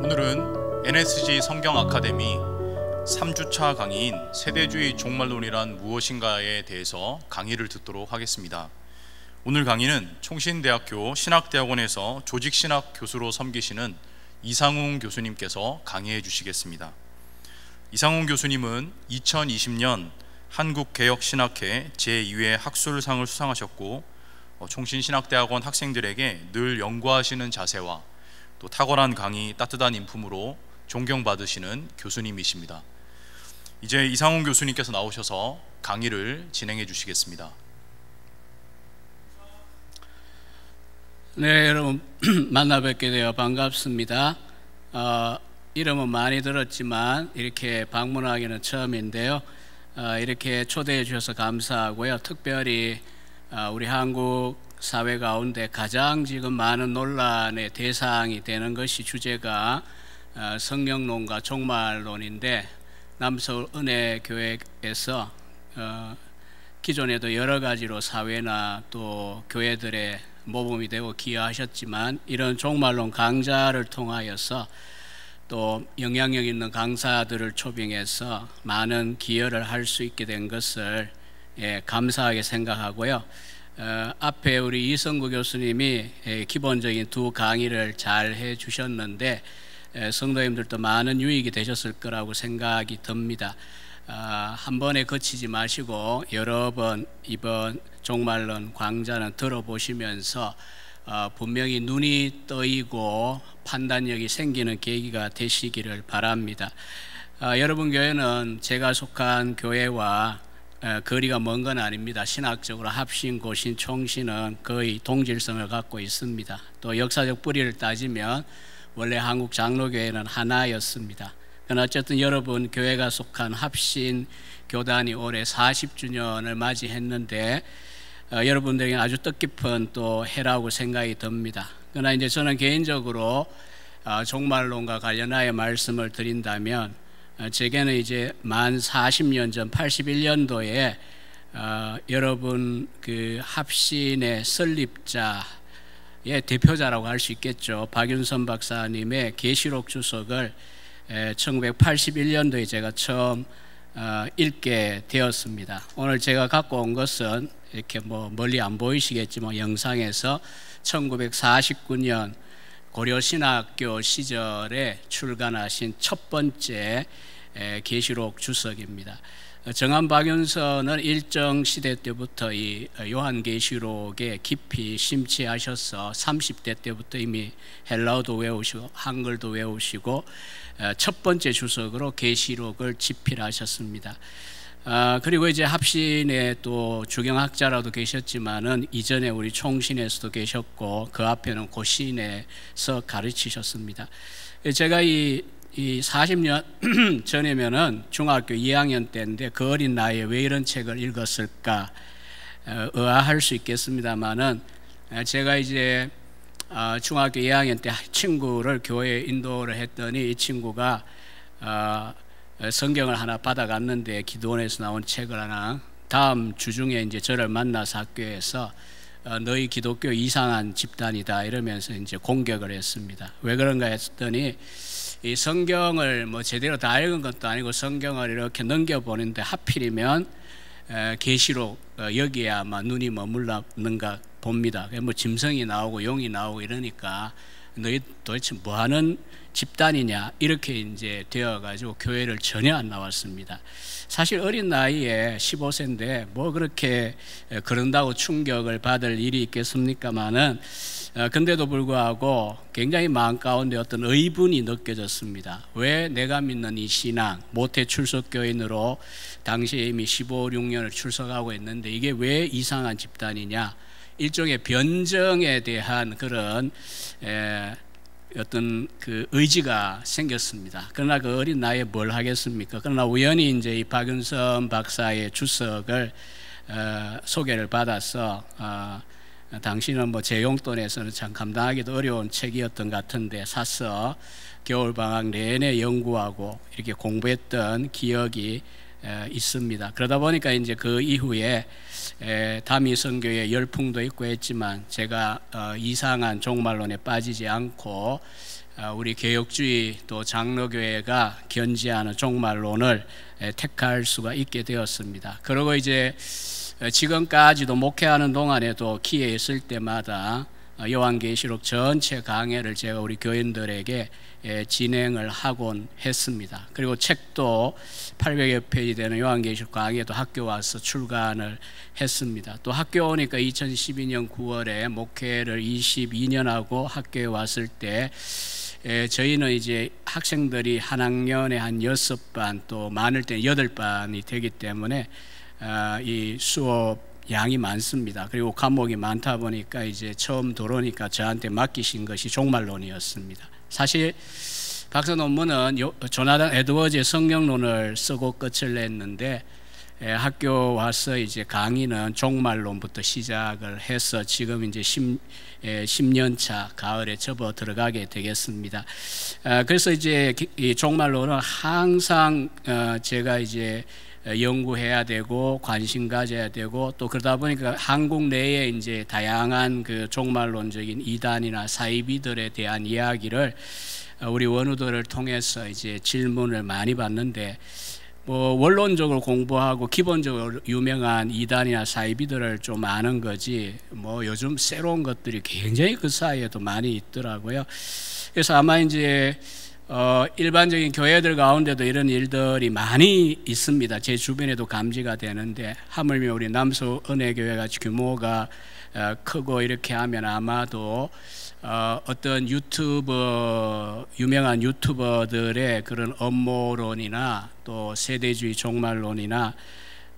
오늘은 NSG 성경 아카데미 3주차 강의인 세대주의 종말론이란 무엇인가에 대해서 강의를 듣도록 하겠습니다. 오늘 강의는 총신대학교 신학대학원에서 조직신학 교수로 섬기시는 이상웅 교수님께서 강의해 주시겠습니다. 이상웅 교수님은 2020년 한국개혁신학회 제2회 학술상을 수상하셨고, 총신신학대학원 학생들에게 늘 연구하시는 자세와 또 탁월한 강의, 따뜻한 인품으로 존경받으시는 교수님이십니다. 이제 이상웅 교수님께서 나오셔서 강의를 진행해 주시겠습니다. 네, 여러분 만나 뵙게 되어 반갑습니다. 이름은 많이 들었지만 이렇게 방문하기는 처음인데요. 이렇게 초대해 주셔서 감사하고요. 특별히 우리 한국 사회 가운데 가장 지금 많은 논란의 대상이 되는 것이 주제가 성령론과 종말론인데, 남서울 은혜교회에서 기존에도 여러 가지로 사회나 또 교회들의 모범이 되고 기여하셨지만, 이런 종말론 강좌를 통하여서 또 영향력 있는 강사들을 초빙해서 많은 기여를 할 수 있게 된 것을 감사하게 생각하고요. 앞에 우리 이성구 교수님이 기본적인 두 강의를 잘 해주셨는데, 성도님들도 많은 유익이 되셨을 거라고 생각이 듭니다. 한 번에 거치지 마시고 여러 번 이번 종말론 강좌는 들어보시면서 분명히 눈이 떠이고 판단력이 생기는 계기가 되시기를 바랍니다. 여러분 교회는 제가 속한 교회와 거리가 먼 건 아닙니다. 신학적으로 합신, 고신, 총신은 거의 동질성을 갖고 있습니다. 또 역사적 뿌리를 따지면 원래 한국 장로교회는 하나였습니다. 그러나 어쨌든 여러분 교회가 속한 합신 교단이 올해 40주년을 맞이했는데, 여러분들에게 아주 뜻깊은 또 해라고 생각이 듭니다. 그러나 이제 저는 개인적으로 종말론과 관련하여 말씀을 드린다면, 제게는 이제 만 40년 전 81년도에 여러분 그 합신의 설립자의 대표자라고 할 수 있겠죠. 박윤선 박사님의 계시록 주석을 1981년도에 제가 처음 읽게 되었습니다. 오늘 제가 갖고 온 것은 이렇게 뭐 멀리 안 보이시겠지만 영상에서 1949년 고려신학교 시절에 출간하신 첫 번째 계시록 주석입니다. 정한 박윤선은 일정 시대 때부터 이 요한계시록에 깊이 심취하셔서 30대 때부터 이미 헬라어도 외우시고 한글도 외우시고 첫 번째 주석으로 계시록을 집필하셨습니다. 그리고 이제 합신의 또 주경학자라도 계셨지만은 이전에 우리 총신에서도 계셨고 그 앞에는 고신에서 가르치셨습니다. 제가 이 40년 전이면은 중학교 2학년 때인데 그 어린 나이에 왜 이런 책을 읽었을까 의아할 수 있겠습니다만은, 제가 이제 중학교 2학년 때 친구를 교회에 인도를 했더니 이 친구가 성경을 하나 받아갔는데 기도원에서 나온 책을 하나, 다음 주 중에 이제 저를 만나서 학교에서 너희 기독교 이상한 집단이다 이러면서 이제 공격을 했습니다. 왜 그런가 했더니, 이 성경을 뭐 제대로 다 읽은 것도 아니고 성경을 이렇게 넘겨보는데 하필이면 계시록 여기에 아마 눈이 머물렀는가 봅니다. 뭐 짐승이 나오고 용이 나오고 이러니까 너희 도대체 뭐하는 집단이냐 이렇게 이제 되어가지고 교회를 전혀 안 나왔습니다. 사실 어린 나이에 15세인데 뭐 그렇게 그런다고 충격을 받을 일이 있겠습니까마는, 근데도 불구하고 굉장히 마음 가운데 어떤 의분이 느껴졌습니다. 왜 내가 믿는 이 신앙, 모태 출석교인으로 당시에 이미 15, 16년을 출석하고 있는데 이게 왜 이상한 집단이냐, 일종의 변정에 대한 그런 어떤 그 의지가 생겼습니다. 그러나 그 어린 나이에 뭘 하겠습니까? 그러나 우연히 이제 이 박윤선 박사의 주석을 소개를 받아서 당시는 뭐 제 용돈에서는 참 감당하기도 어려운 책이었던 것 같은데 사서 겨울방학 내내 연구하고 이렇게 공부했던 기억이 있습니다. 그러다 보니까 이제 그 이후에 다미선교회 열풍도 있고 했지만 제가 이상한 종말론에 빠지지 않고 우리 개혁주의 또 장로교회가 견지하는 종말론을 택할 수가 있게 되었습니다. 그리고 이제 지금까지도 목회하는 동안에도 기회 있을 때마다 요한계시록 전체 강해를 제가 우리 교인들에게 진행을 하곤 했습니다. 그리고 책도 800여 페이지 되는 요한계시록 강해도 학교 와서 출간을 했습니다. 또 학교 오니까 2012년 9월에 목회를 22년 하고 학교에 왔을 때 저희는 이제 학생들이 한 학년에 한 6반 또 많을 때는 8반이 되기 때문에 이 수업 양이 많습니다. 그리고 과목이 많다 보니까 이제 처음 들어오니까 저한테 맡기신 것이 종말론이었습니다. 사실 박사 논문은 조나단 에드워즈의 성경론을 쓰고 끝을 냈는데 학교 와서 이제 강의는 종말론부터 시작을 해서 지금 이제 10년 차 가을에 접어 들어가게 되겠습니다. 그래서 이제 이 종말론은 항상 제가 이제 연구해야 되고 관심 가져야 되고 또 그러다 보니까 한국 내에 이제 다양한 그 종말론적인 이단이나 사이비들에 대한 이야기를 우리 원우들을 통해서 이제 질문을 많이 받는데 뭐 원론적으로 공부하고 기본적으로 유명한 이단이나 사이비들을 좀 아는 거지 뭐 요즘 새로운 것들이 굉장히 그 사이에도 많이 있더라고요. 그래서 아마 이제 일반적인 교회들 가운데도 이런 일들이 많이 있습니다. 제 주변에도 감지가 되는데 하물며 우리 남수 은혜교회 같이 규모가 크고 이렇게 하면 아마도 어떤 유명한 유튜버들의 그런 음모론이나 또 세대주의 종말론이나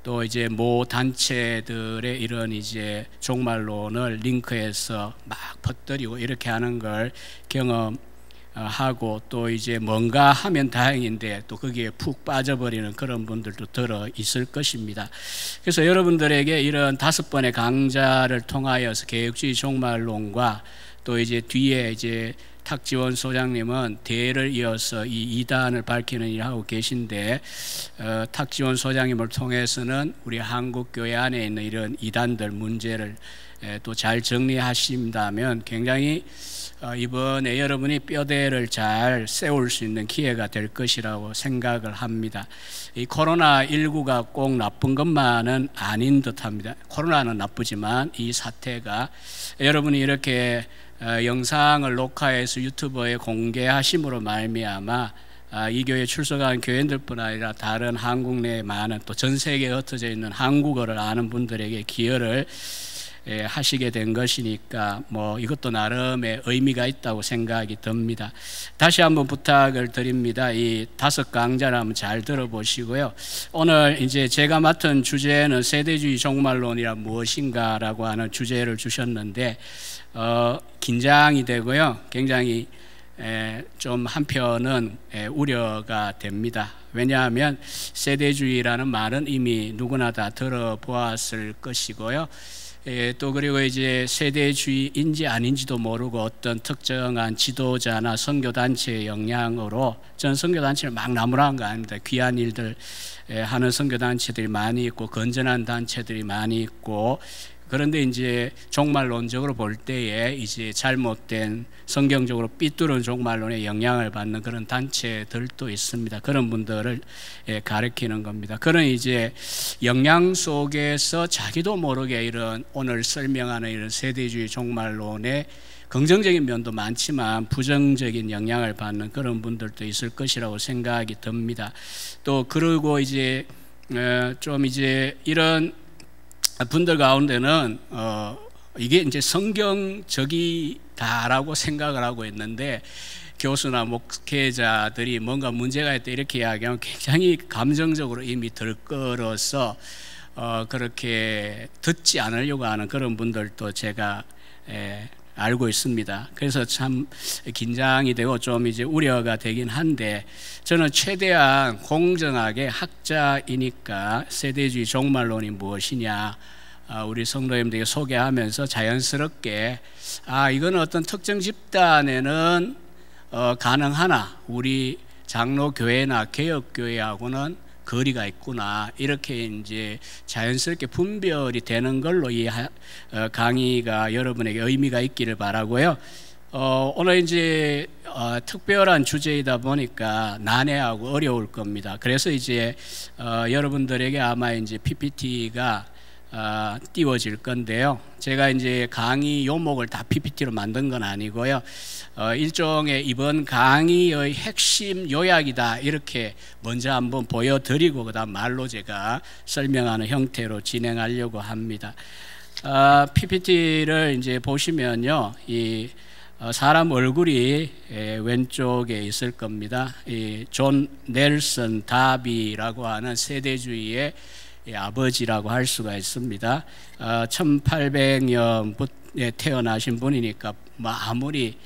또 이제 모 단체들의 이런 이제 종말론을 링크해서 막 퍼뜨리고 이렇게 하는 걸 경험하고 또 이제 뭔가 하면 다행인데 또 거기에 푹 빠져버리는 그런 분들도 들어 있을 것입니다. 그래서 여러분들에게 이런 5번의 강좌를 통하여서 개혁주의 종말론과 또 이제 뒤에 이제 탁지원 소장님은 대를 이어서 이 이단을 밝히는 일을 하고 계신데 탁지원 소장님을 통해서는 우리 한국 교회 안에 있는 이런 이단들 문제를 또 잘 정리하신다면 굉장히 이번에 여러분이 뼈대를 잘 세울 수 있는 기회가 될 것이라고 생각을 합니다. 이 코로나19가 꼭 나쁜 것만은 아닌 듯합니다. 코로나는 나쁘지만 이 사태가 여러분이 이렇게 영상을 녹화해서 유튜브에 공개하심으로 말미암아 이 교회에 출석한 교인들뿐 아니라 다른 한국 내에 많은 또 전 세계에 흩어져 있는 한국어를 아는 분들에게 기여를 하시게 된 것이니까 뭐 이것도 나름의 의미가 있다고 생각이 듭니다. 다시 한번 부탁을 드립니다. 이 5강좌를 한번 잘 들어보시고요. 오늘 이제 제가 맡은 주제는 세대주의 종말론이란 무엇인가라고 하는 주제를 주셨는데 긴장이 되고요. 굉장히 좀 한편은 우려가 됩니다. 왜냐하면 세대주의라는 말은 이미 누구나 다 들어보았을 것이고요. 또 그리고 이제 세대주의인지 아닌지도 모르고 어떤 특정한 지도자나 선교단체의 영향으로 저는 선교단체를 막 나무라는 거 아닙니다. 귀한 일들 하는 선교단체들이 많이 있고 건전한 단체들이 많이 있고 그런데 이제 종말론적으로 볼 때에 이제 잘못된 성경적으로 삐뚤은 종말론에 영향을 받는 그런 단체들도 있습니다. 그런 분들을 가리키는 겁니다. 그런 이제 영향 속에서 자기도 모르게 이런 오늘 설명하는 이런 세대주의 종말론의 긍정적인 면도 많지만 부정적인 영향을 받는 그런 분들도 있을 것이라고 생각이 듭니다. 또 그리고 이제 좀 이제 이런 분들 가운데는 이게 이제 성경적이다라고 생각을 하고 있는데 교수나 목회자들이 뭔가 문제가 있다 이렇게 이야기하면 굉장히 감정적으로 이미 들끓어서 그렇게 듣지 않으려고 하는 그런 분들도 제가 알고 있습니다. 그래서 참 긴장이 되고 좀 이제 우려가 되긴 한데 저는 최대한 공정하게 학자이니까 세대주의 종말론이 무엇이냐 우리 성도님들에게 소개하면서 자연스럽게 이거는 어떤 특정 집단에는 가능하나 우리 장로교회나 개혁교회하고는 거리가 있구나 이렇게 이제 자연스럽게 분별이 되는 걸로 이 강의가 여러분에게 의미가 있기를 바라고요. 오늘 이제 특별한 주제이다 보니까 난해하고 어려울 겁니다. 그래서 이제 여러분들에게 아마 이제 PPT가 띄워질 건데요. 제가 이제 강의 요목을 다 PPT로 만든 건 아니고요. 일종의 이번 강의의 핵심 요약이다 이렇게 먼저 한번 보여드리고 그다음 말로 제가 설명하는 형태로 진행하려고 합니다. PPT를 이제 보시면요, 이 사람 얼굴이 왼쪽에 있을 겁니다. 이 존 넬슨 다비라고 하는 세대주의의 아버지라고 할 수가 있습니다. 1800년에 태어나신 분이니까 뭐 아무리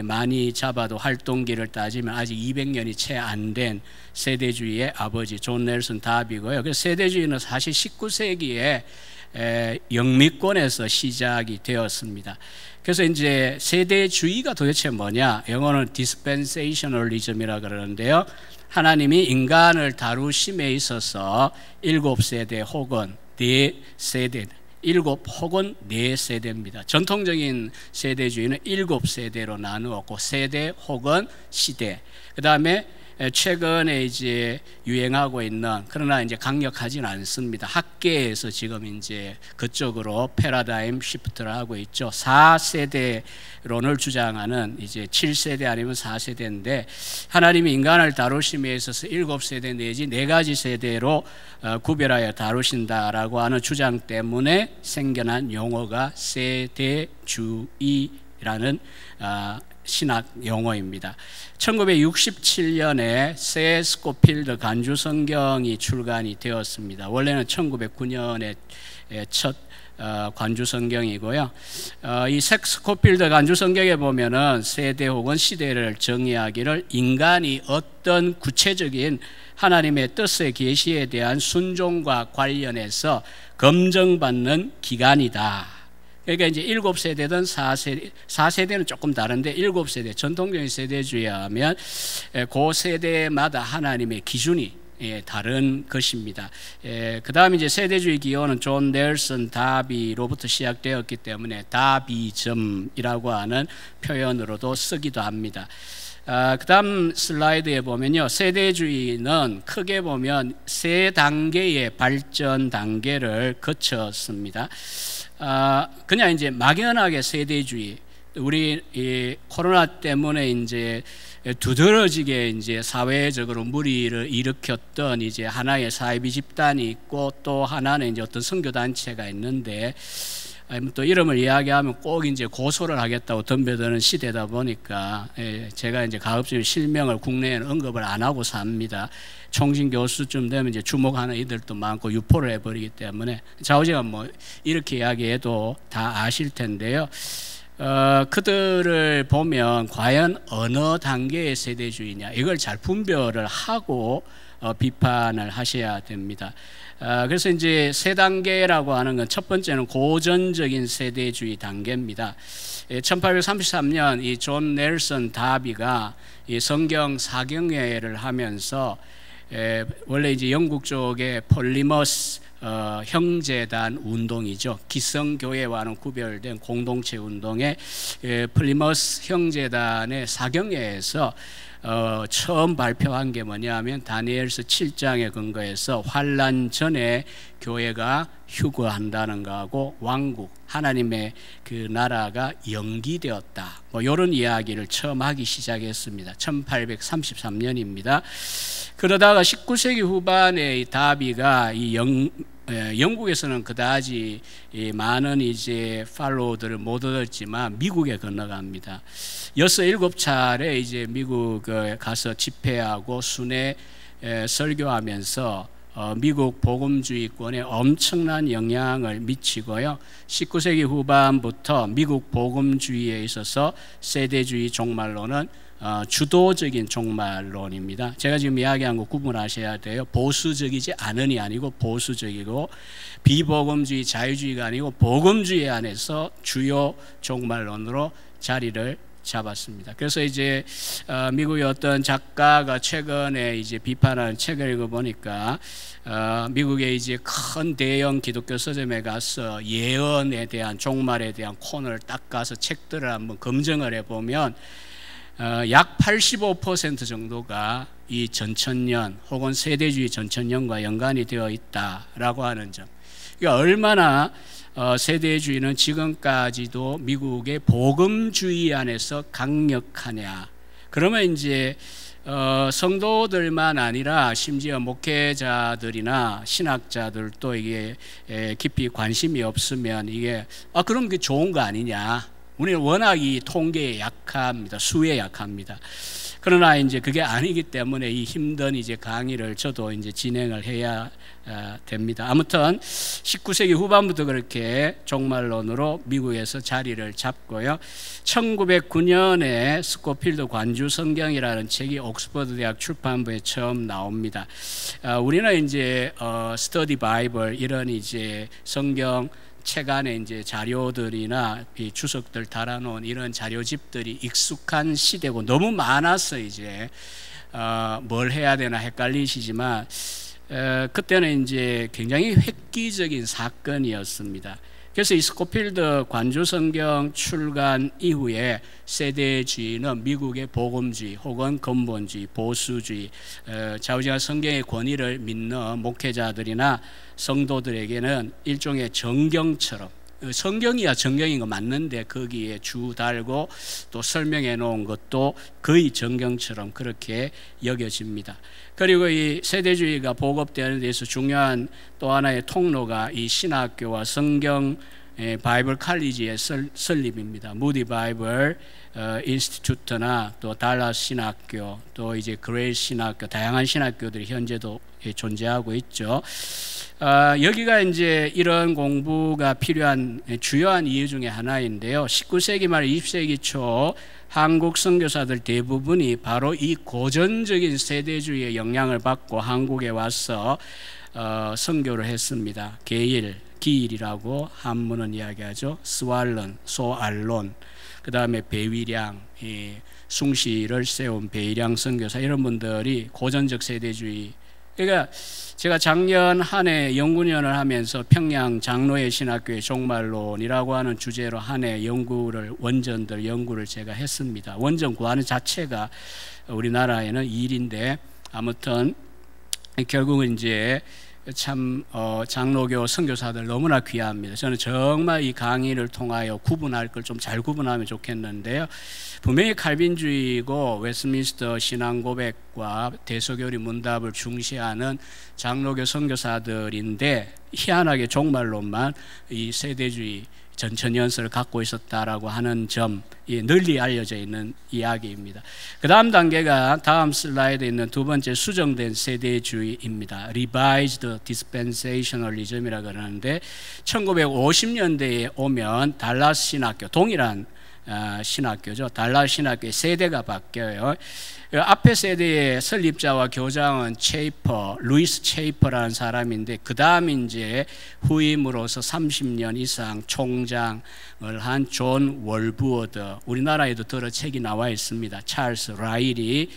많이 잡아도 활동기를 따지면 아직 200년이 채 안 된 세대주의의 아버지 존 넬슨 다비고요. 그래서 세대주의는 사실 19세기에 영미권에서 시작이 되었습니다. 그래서 이제 세대주의가 도대체 뭐냐? 영어는 dispensationalism이라 그러는데요. 하나님이 인간을 다루심에 있어서 7세대 혹은 4세대, 7 혹은 4세대입니다. 전통적인 세대주의는 7세대로 나누었고 세대 혹은 시대. 그 다음에 최근에 이제 유행하고 있는, 그러나 이제 강력하진 않습니다. 학계에서 지금 이제 그쪽으로 패러다임 시프트를 하고 있죠. 4세대론을 주장하는 이제 7세대 아니면 4세대인데 하나님이 인간을 다루심에 있어서 7세대 내지 4가지 세대로 구별하여 다루신다라고 하는 주장 때문에 생겨난 용어가 세대주의라는 신학 용어입니다. 1967년에 새 스코필드 간주 성경이 출간이 되었습니다. 원래는 1909년에 첫 간주 성경이고요. 이 새 스코필드 간주 성경에 보면은 세대 혹은 시대를 정의하기를 인간이 어떤 구체적인 하나님의 뜻의 계시에 대한 순종과 관련해서 검증받는 기간이다. 그러니까 이제 7세대든 4세대는 조금 다른데 7세대, 전통적인 세대주의에 하면 그 세대마다 하나님의 기준이 다른 것입니다. 그 다음에 이제 세대주의 기원은 존 넬슨 다비로부터 시작되었기 때문에 다비즘이라고 하는 표현으로도 쓰기도 합니다. 그 다음 슬라이드에 보면요, 세대주의는 크게 보면 3단계의 발전 단계를 거쳤습니다. 그냥 이제 막연하게 세대주의, 우리 이 코로나 때문에 이제 두드러지게 이제 사회적으로 무리를 일으켰던 이제 하나의 사이비 집단이 있고 또 하나는 이제 어떤 선교 단체가 있는데, 또 이름을 이야기하면 꼭 이제 고소를 하겠다고 덤벼드는 시대다 보니까 제가 이제 가급적 실명을 국내에는 언급을 안 하고 삽니다. 총신 교수쯤 되면 이제 주목하는 이들도 많고 유포를 해버리기 때문에 좌우지간 뭐 이렇게 이야기해도 다 아실 텐데요. 그들을 보면 과연 어느 단계의 세대주의냐 이걸 잘 분별을 하고 비판을 하셔야 됩니다. 그래서 이제 3단계라고 하는 건 첫 번째는 고전적인 세대주의 단계입니다. 1833년 이 존 넬슨 다비가 이 성경 사경회를 하면서 원래 이제 영국 쪽에 폴리머스 형제단 운동이죠. 기성교회와는 구별된 공동체 운동에 폴리머스 형제단의 사경회에서 처음 발표한 게 뭐냐면 다니엘서 7장에 근거해서 환난 전에 교회가 휴거한다는 거하고 왕국 하나님의 그 나라가 연기되었다, 뭐 이런 이야기를 처음 하기 시작했습니다. 1833년입니다. 그러다가 19세기 후반에 다비가 이 영국에서는 그다지 많은 이제 팔로워들을 못 얻었지만 미국에 건너갑니다. 6, 7차례 이제 미국에 가서 집회하고 순회 설교하면서 미국 복음주의권에 엄청난 영향을 미치고요. 19세기 후반부터 미국 복음주의에 있어서 세대주의 종말론은 주도적인 종말론입니다. 제가 지금 이야기한 거 구분하셔야 돼요. 보수적이지 않은이 아니고 보수적이고, 비복음주의 자유주의가 아니고 복음주의 안에서 주요 종말론으로 자리를 잡았습니다. 그래서 이제 미국의 어떤 작가가 최근에 이제 비판하는 책을 읽어보니까 미국의 이제 큰 대형 기독교 서점에 가서 예언에 대한 종말에 대한 코너를 딱 가서 책들을 한번 검증을 해보면 약 85% 정도가 이 전천년 혹은 세대주의 전천년과 연관이 되어 있다라고 하는 점. 그러니까 얼마나 세대주의는 지금까지도 미국의 복음주의 안에서 강력하냐. 그러면 이제 성도들만 아니라 심지어 목회자들이나 신학자들도 이게 깊이 관심이 없으면 이게 그럼 그게 좋은 거 아니냐. 우리는 워낙 이 통계에 약합니다. 수에 약합니다. 그러나 이제 그게 아니기 때문에 이 힘든 이제 강의를 저도 이제 진행을 해야 됩니다. 아무튼 19세기 후반부터 그렇게 종말론으로 미국에서 자리를 잡고요. 1909년에 스코필드 관주 성경이라는 책이 옥스퍼드 대학 출판부에 처음 나옵니다. 우리는 이제 스터디 바이블 이런 이제 성경 책 안에 이제 자료들이나 이 주석들 달아놓은 이런 자료집들이 익숙한 시대고 너무 많아서 이제 뭘 해야 되나 헷갈리시지만 그때는 이제 굉장히 획기적인 사건이었습니다. 그래서 이 스코필드 관주 성경 출간 이후에 세대주의는 미국의 복음주의 혹은 근본주의, 보수주의, 좌우지간 성경의 권위를 믿는 목회자들이나 성도들에게는 일종의 정경처럼, 성경이야 정경인 거 맞는데 거기에 주 달고 또 설명해 놓은 것도 거의 정경처럼 그렇게 여겨집니다. 그리고 이 세대주의가 보급되는 데서 중요한 또 하나의 통로가 이 신학교와 성경 바이블 칼리지의 설립입니다. 무디 바이블 인스티튜트나 또 달라스 신학교, 또 이제 그레이스 신학교, 다양한 신학교들이 현재도 존재하고 있죠. 여기가 이제 이런 공부가 필요한 주요한 이유 중에 하나인데요. 19세기 말 20세기 초 한국 선교사들 대부분이 바로 이 고전적인 세대주의의 영향을 받고 한국에 와서 선교를 했습니다. 게일, 기일이라고 한문은 이야기하죠. 스왈론, 소알론, 그 다음에 배위량, 숭실을 세운 배위량 선교사 이런 분들이 고전적 세대주의. 그러니까 제가 작년 한 해 연구년을 하면서 평양 장로의 신학교의 종말론이라고 하는 주제로 한 해 원전들 연구를 제가 했습니다. 원전 구하는 자체가 우리나라에는 일인데 아무튼 결국은 이제 참 장로교 선교사들 너무나 귀합니다. 저는 정말 이 강의를 통하여 구분할 걸 좀 잘 구분하면 좋겠는데요. 분명히 칼빈주의고 웨스트민스터 신앙고백과 대소교리 문답을 중시하는 장로교 선교사들인데 희한하게 종말론만 이 세대주의 전천연설을 갖고 있었다라고 하는 점, 널리 알려져 있는 이야기입니다. 그 다음 단계가 다음 슬라이드에 있는 두 번째 수정된 세대주의입니다. Revised Dispensationalism이라고 그러는데 1950년대에 오면 달라스 신학교, 동일한 신학교죠. 달라스 신학교의 세대가 바뀌어요. 앞에 세대의 설립자와 교장은 루이스 체이퍼라는 사람인데 그 다음 이제 후임으로서 30년 이상 총장을 한 존 월부어드, 우리나라에도 들어 책이 나와 있습니다. 찰스 라일이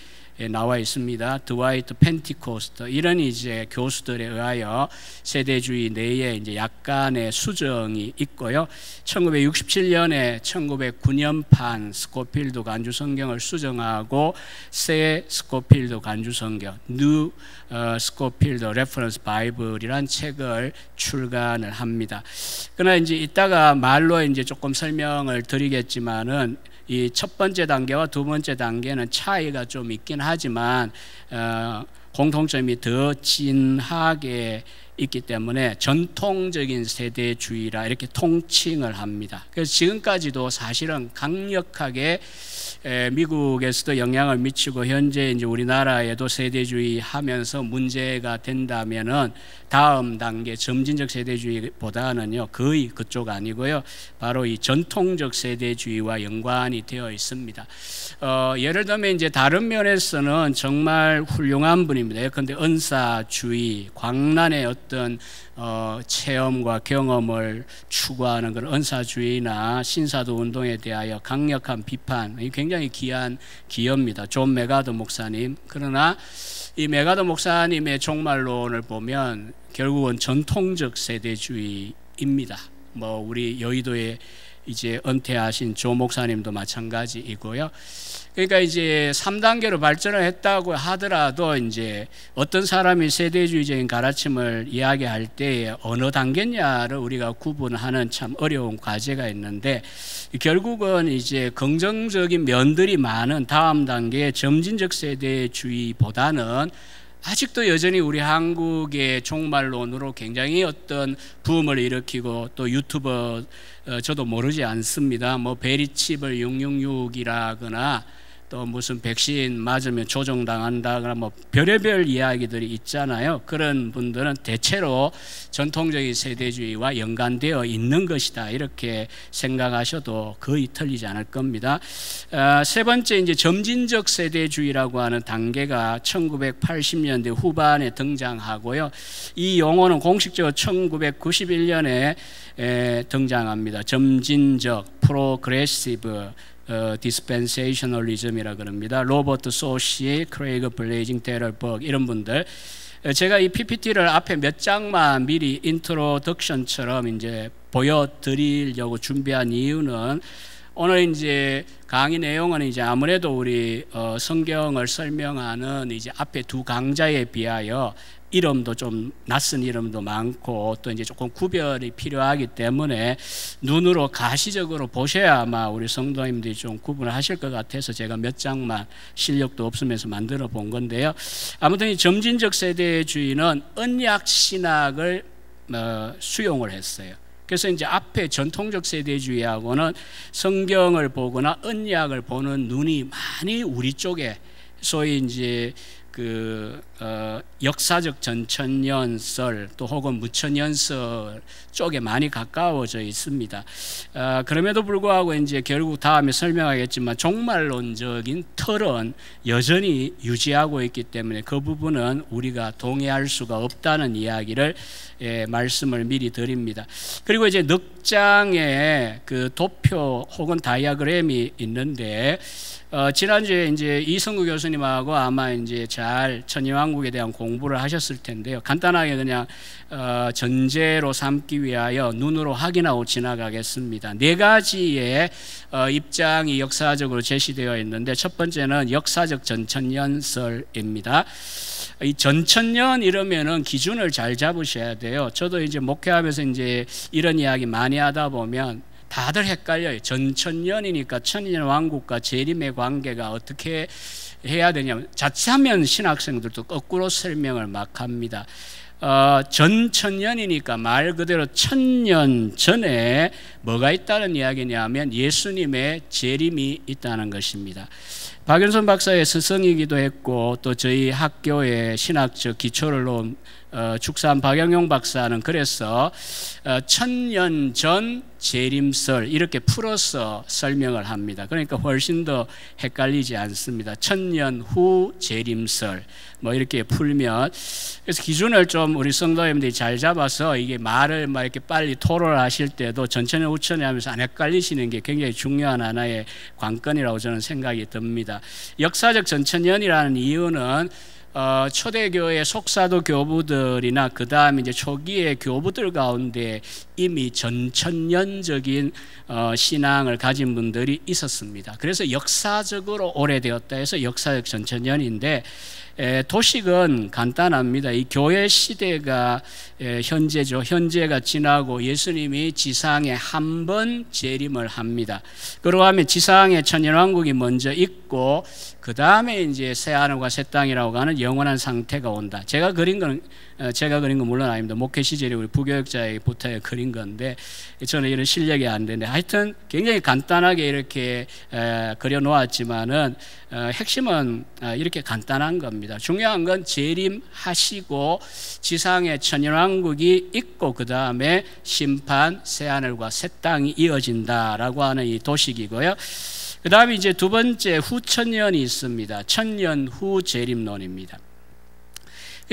나와 있습니다. 드와이트 펜티코스트 이런 이제 교수들에 의하여 세대주의 내에 이제 약간의 수정이 있고요. 1967년에 1909년판 스코필드 간주 성경을 수정하고 새 스코필드 간주 성경 New 스코필드 레퍼런스 바이블이란 책을 출간을 합니다. 그러나 이제 이따가 말로 이제 조금 설명을 드리겠지만은 이 첫 번째 단계와 두 번째 단계는 차이가 좀 있긴 하지만 공통점이 더 진하게 있기 때문에 전통적인 세대주의라 이렇게 통칭을 합니다. 그래서 지금까지도 사실은 강력하게 미국에서도 영향을 미치고 현재 이제 우리나라에도 세대주의 하면서 문제가 된다면은 다음 단계 점진적 세대주의보다는요 거의 그쪽 아니고요 바로 이 전통적 세대주의와 연관이 되어 있습니다. 예를 들면 이제 다른 면에서는 정말 훌륭한 분입니다. 예컨대 은사주의, 광란의 어떤 어떤 체험과 경험을 추구하는 그런 은사주의나 신사도 운동에 대하여 강력한 비판, 굉장히 귀한 기여입니다. 존 메가더 목사님. 그러나 이 메가더 목사님의 종말론을 보면 결국은 전통적 세대주의입니다. 뭐 우리 여의도에 이제 은퇴하신 조 목사님도 마찬가지이고요. 그러니까 이제 3단계로 발전을 했다고 하더라도 이제 어떤 사람이 세대주의적인 가르침을 이야기할 때 어느 단계냐를 우리가 구분하는 참 어려운 과제가 있는데, 결국은 이제 긍정적인 면들이 많은 다음 단계의 점진적 세대주의보다는 아직도 여전히 우리 한국의 종말론으로 굉장히 어떤 붐을 일으키고, 또 유튜버 저도 모르지 않습니다. 뭐 베리칩을 666이라거나 또 무슨 백신 맞으면 조종당한다거나 뭐 별의별 이야기들이 있잖아요. 그런 분들은 대체로 전통적인 세대주의와 연관되어 있는 것이다, 이렇게 생각하셔도 거의 틀리지 않을 겁니다. 세 번째, 이제 점진적 세대주의라고 하는 단계가 1980년대 후반에 등장하고요. 이 용어는 공식적으로 1991년에 등장합니다. 점진적, 프로그레시브 디스펜세이셔널리즘이라 그럽니다. 로버트 소시, 크레이그 블레이징 테럴버그, 이런 분들. 제가 이 PPT를 앞에 몇 장만 미리 인트로덕션처럼 이제 보여드리려고 준비한 이유는, 오늘 이제 강의 내용은 이제 아무래도 우리 성경을 설명하는 이제 앞에 두 강좌에 비하여 이름도 좀 낯선 이름도 많고, 또 이제 조금 구별이 필요하기 때문에 눈으로 가시적으로 보셔야 아마 우리 성도님들이 좀 구분을 하실 것 같아서 제가 몇 장만 실력도 없으면서 만들어 본 건데요. 아무튼 이 점진적 세대주의는 언약 신학을 수용을 했어요. 그래서 이제 앞에 전통적 세대주의하고는 성경을 보거나 언약을 보는 눈이 많이 우리 쪽에, 소위 이제 역사적 전천년설 또 혹은 무천년설 쪽에 많이 가까워져 있습니다. 그럼에도 불구하고 이제 결국 다음에 설명하겠지만 종말론적인 틀은 여전히 유지하고 있기 때문에 그 부분은 우리가 동의할 수가 없다는 이야기를 말씀을 미리 드립니다. 그리고 이제 늑장에 그 도표 혹은 다이어그램이 있는데, 지난주에 이제 이성구 교수님하고 아마 이제 잘 천년왕국에 대한 공부를 하셨을 텐데요. 간단하게 그냥 전제로 삼기 위하여 눈으로 확인하고 지나가겠습니다. 네 가지의 입장이 역사적으로 제시되어 있는데, 첫 번째는 역사적 전천년설입니다. 이 전천년 이러면은 기준을 잘 잡으셔야 돼요. 저도 이제 목회하면서 이제 이런 이야기 많이 하다 보면 다들 헷갈려요. 전천년이니까 천년 왕국과 재림의 관계가 어떻게 해야 되냐면, 자칫하면 신학생들도 거꾸로 설명을 막 합니다. 전천년이니까 말 그대로 1000년 전에 뭐가 있다는 이야기냐면 예수님의 재림이 있다는 것입니다. 박윤선 박사의 스승이기도 했고, 또 저희 학교의 신학적 기초를 놓은 축산 박영용 박사는 그래서 1000년 전 재림설 이렇게 풀어서 설명을 합니다. 그러니까 훨씬 더 헷갈리지 않습니다. 1000년 후 재림설 뭐 이렇게 풀면, 그래서 기준을 좀 우리 성도님들이 잘 잡아서 이게 말을 막 이렇게 빨리 토론하실 때도 전천년 후천년 하면서 안 헷갈리시는 게 굉장히 중요한 하나의 관건이라고 저는 생각이 듭니다. 역사적 전천년이라는 이유는 초대교회 속사도 교부들이나 그 다음에 이제 초기의 교부들 가운데 이미 전천년적인 신앙을 가진 분들이 있었습니다. 그래서 역사적으로 오래되었다 해서 역사적 전천년인데, 도식은 간단합니다. 이 교회 시대가 현재죠. 현재가 지나고 예수님이 지상에 한 번 재림을 합니다. 그러고 하면 지상에 천년왕국이 먼저 있고, 그 다음에 이제 새하늘과 새 땅이라고 하는 영원한 상태가 온다. 제가 그린 건 물론 아닙니다. 목회 시절에 우리 부교육자부터 그린 건데, 저는 이런 실력이 안 되는데, 하여튼 굉장히 간단하게 이렇게 그려놓았지만은 핵심은 이렇게 간단한 겁니다. 중요한 건 재림하시고 지상에 천년왕국이 있고, 그 다음에 심판, 새하늘과 새 땅이 이어진다라고 하는 이 도식이고요. 그 다음에 이제 두 번째 후천년이 있습니다. 천년 후 재림론입니다.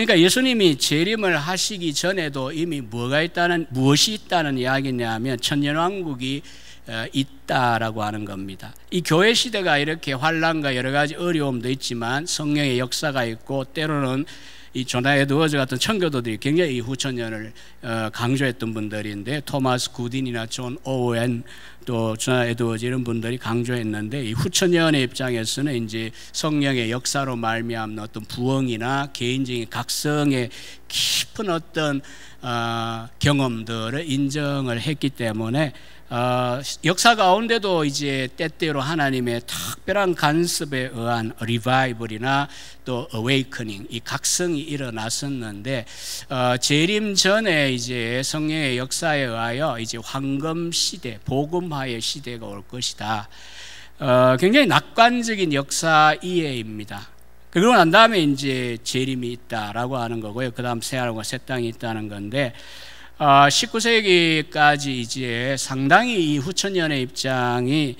그러니까 예수님이 재림을 하시기 전에도 이미 무엇이 있다는 이야기냐면 천년왕국이 있다라고 하는 겁니다. 이 교회 시대가 이렇게 환난과 여러 가지 어려움도 있지만 성령의 역사가 있고, 때로는 이 조나 에드워즈 같은 청교도들이 굉장히 이 후천년을 강조했던 분들인데, 토마스 구딘이나 존 오웬 또 조나 에드워즈 이런 분들이 강조했는데, 이 후천년의 입장에서는 이제 성령의 역사로 말미암는 어떤 부흥이나 개인적인 각성의 깊은 어떤 경험들을 인정을 했기 때문에 역사 가운데도 이제 때때로 하나님의 특별한 간섭에 의한 리바이벌이나 또 어웨이커닝, 이 각성이 일어났었는데, 재림 전에 이제 성령의 역사에 의하여 이제 황금 시대, 복음화의 시대가 올 것이다. 굉장히 낙관적인 역사 이해입니다. 그러고 난 다음에 이제 재림이 있다라고 하는 거고요. 그 다음 새하늘과 새 땅이 있다는 건데, 19세기까지 이제 상당히 이 후천년의 입장이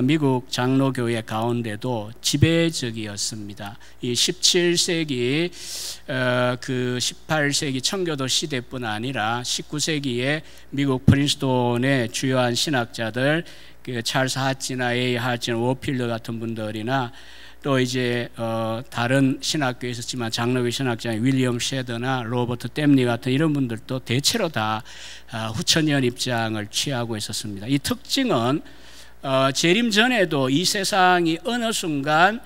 미국 장로교회 가운데도 지배적이었습니다. 이 17세기, 그 18세기 청교도 시대뿐 아니라 19세기에 미국 프린스톤의 주요한 신학자들, 그 찰스 하치나 A 하치, 워필드 같은 분들이나 또 이제 다른 신학교에 있었지만 장로교 신학자인 윌리엄 셰더나 로버트 댐리 같은 이런 분들도 대체로 다 후천년 입장을 취하고 있었습니다. 이 특징은 재림 전에도 이 세상이 어느 순간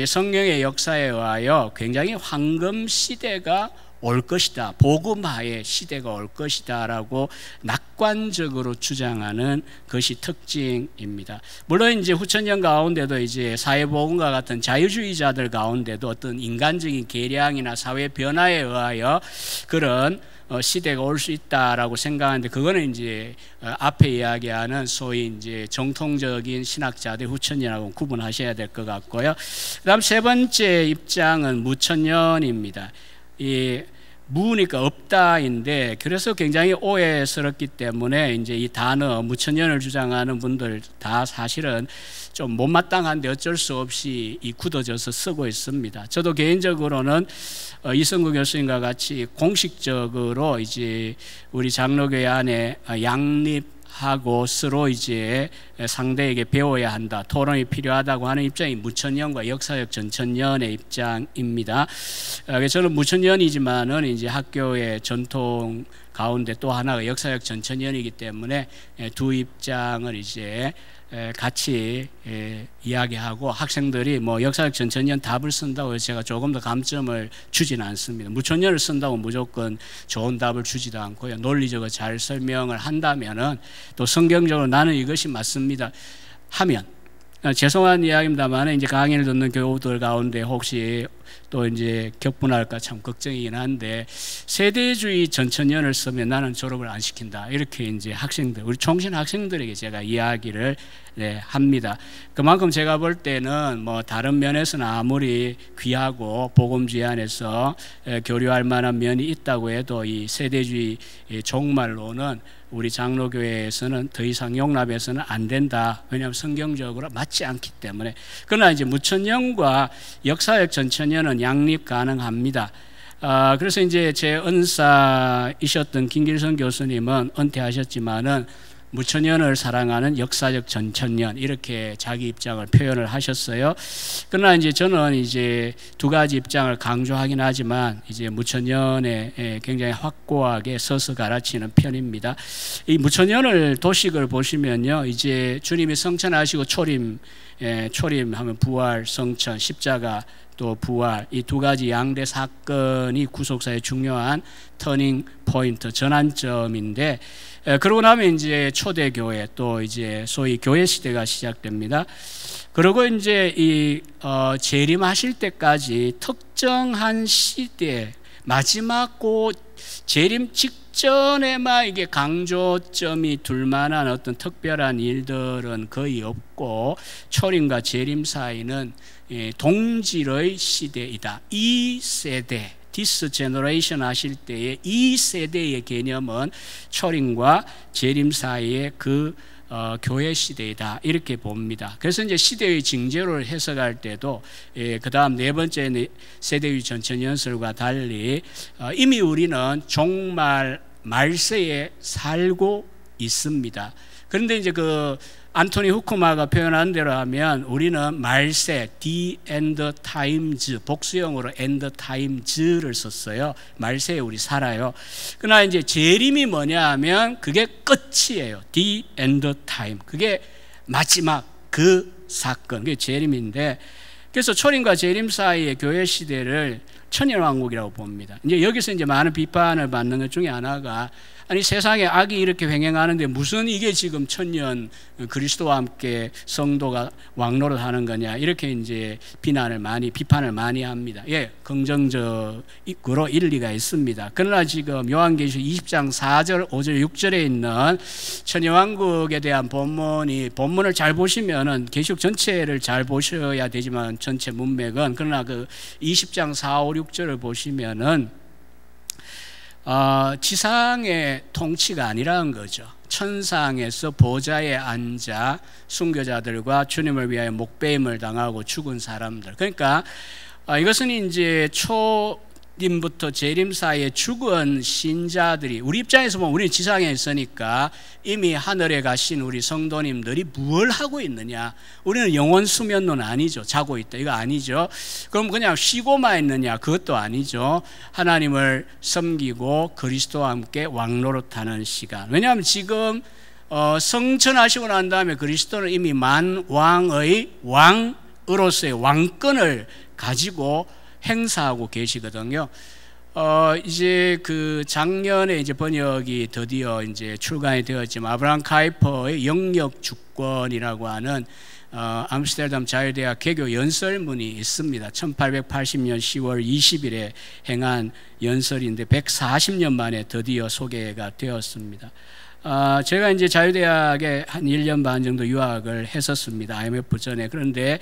성령의 역사에 의하여 굉장히 황금 시대가 올 것이다, 복음화의 시대가 올 것이다 라고 낙관적으로 주장하는 것이 특징입니다. 물론 이제 후천년 가운데도 이제 사회복음과 같은 자유주의자들 가운데도 어떤 인간적인 계량이나 사회 변화에 의하여 그런 시대가 올 수 있다라고 생각하는데, 그거는 이제 앞에 이야기하는 소위 이제 정통적인 신학자들 후천년하고 구분하셔야 될 것 같고요. 그다음 세 번째 입장은 무천년입니다. 이 무니까 없다인데, 그래서 굉장히 오해스럽기 때문에 이제 이 단어 무천년을 주장하는 분들 다 사실은 좀 못마땅한데 어쩔 수 없이 이 굳어져서 쓰고 있습니다. 저도 개인적으로는 이성구 교수님과 같이 공식적으로 이제 우리 장로교회 안에 양립하고 서로 이제 상대에게 배워야 한다, 토론이 필요하다고 하는 입장이 무천년과 역사적 전천년의 입장입니다. 저는 무천년이지만은 이제 학교의 전통 가운데 또 하나가 역사적 전천년이기 때문에 두 입장을 이제 같이 이야기하고, 학생들이 뭐 역사적 전천년 답을 쓴다고 해서 제가 조금 더 감점을 주지는 않습니다. 무천년을 쓴다고 무조건 좋은 답을 주지도 않고요. 논리적으로 잘 설명을 한다면은, 또 성경적으로 나는 이것이 맞습니다 하면, 죄송한 이야기입니다만 이제 강의를 듣는 교우들 가운데 혹시 또 이제 격분할까 참 걱정이긴 한데, 세대주의 전천년을 쓰면 나는 졸업을 안 시킨다, 이렇게 이제 학생들, 우리 총신 학생들에게 제가 이야기를 합니다. 그만큼 제가 볼 때는 뭐 다른 면에서는 아무리 귀하고 복음주의 안에서 교류할 만한 면이 있다고 해도 이 세대주의 종말론은 우리 장로교회에서는 더 이상 용납해서는 안 된다. 왜냐하면 성경적으로 맞지 않기 때문에. 그러나 이제 무천년과 역사적 전천년은 양립 가능합니다. 그래서 이제 제 은사이셨던 김길성 교수님은 은퇴하셨지만은 무천년을 사랑하는 역사적 전천년, 이렇게 자기 입장을 표현을 하셨어요. 그러나 이제 저는 이제 두 가지 입장을 강조하긴 하지만 이제 무천년에 굉장히 확고하게 서서 가르치는 편입니다. 이 무천년을 도식을 보시면요, 이제 주님이 성천하시고 초림하면 부활, 성천, 십자가, 또 부활, 이 두 가지 양대 사건이 구속사의 중요한 터닝 포인트, 전환점인데, 그러고 나면 이제 초대교회, 또 이제 소위 교회 시대가 시작됩니다. 그리고 이제 이 재림하실 때까지 특정한 시대, 마지막 그 재림 직전에만 이게 강조점이 둘 만한 어떤 특별한 일들은 거의 없고, 초림과 재림 사이는 동질의 시대이다. 이 세대, 디스 제너레이션 하실 때에 이 세대의 개념은 초림과 재림 사이의 그 교회 시대이다 이렇게 봅니다. 그래서 이제 시대의 징조를 해석할 때도 그 다음 네 번째 세대주의 전천연설과 달리 이미 우리는 종말 말세에 살고 있습니다. 그런데 이제 그 안토니 후쿠마가 표현한 대로 하면 우리는 말세, the end times, 복수형으로 end times를 썼어요. 말세에 우리 살아요. 그러나 이제 재림이 뭐냐 하면 그게 끝이에요. the end time. 그게 마지막 그 사건, 그게 재림인데, 그래서 초림과 재림 사이의 교회 시대를 천년왕국이라고 봅니다. 이제 여기서 이제 많은 비판을 받는 것 중에 하나가, 아니 세상에 악이 이렇게 횡행하는데 무슨 이게 지금 천년 그리스도와 함께 성도가 왕노릇하는 거냐, 이렇게 이제 비판을 많이 합니다. 예, 긍정적으로 일리가 있습니다. 그러나 지금 요한계시록 20장 4절, 5절, 6절에 있는 천년왕국에 대한 본문을 잘 보시면은 계시록 전체를 잘 보셔야 되지만 전체 문맥은, 그러나 그 20장 4, 5, 6절을 보시면은 지상의 통치가 아니라는 거죠. 천상에서 보좌에 앉아 순교자들과 주님을 위하여 목배임을 당하고 죽은 사람들. 그러니까 이것은 이제 초림부터 재림 사이에 죽은 신자들이, 우리 입장에서 보면 우리는 지상에 있으니까 이미 하늘에 가신 우리 성도님들이 뭘 하고 있느냐, 우리는 영원 수면론 아니죠. 자고 있다 이거 아니죠. 그럼 그냥 쉬고만 있느냐, 그것도 아니죠. 하나님을 섬기고 그리스도와 함께 왕노릇하는 시간. 왜냐하면 지금 성천하시고 난 다음에 그리스도는 이미 만왕의 왕으로서의 왕권을 가지고 행사하고 계시거든요. 이제 그 작년에 이제 번역이 드디어 이제 출간이 되었지만, 아브라함 카이퍼의 영역 주권이라고 하는 암스테르담 자유대학 개교 연설문이 있습니다. 1880년 10월 20일에 행한 연설인데 140년 만에 드디어 소개가 되었습니다. 제가 이제 자유대학에 한 1년 반 정도 유학을 했었습니다. IMF 전에. 그런데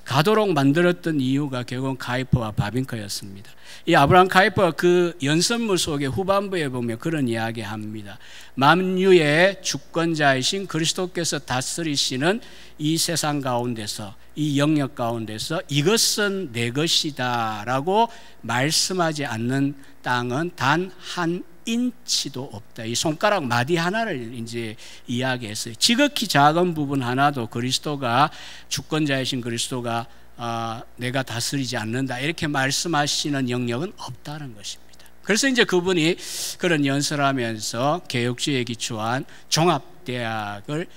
가도록 만들었던 이유가 결국은 카이퍼와 바빙커였습니다. 이 아브라함 카이퍼가 그 연설문 속에 후반부에 보면 그런 이야기 합니다. 만유의 주권자이신 그리스도께서 다스리시는 이 세상 가운데서, 이 영역 가운데서 이것은 내 것이다 라고 말씀하지 않는 땅은 단 한 인치도 없다. 이 손가락 마디 하나를 이제 이야기했어요. 지극히 작은 부분 하나도 그리스도가, 주권자이신 그리스도가 내가 다스리지 않는다 이렇게 말씀하시는 영역은 없다는 것입니다. 그래서 이제 그분이 그런 연설하면서 개혁주의에 기초한 종합대학을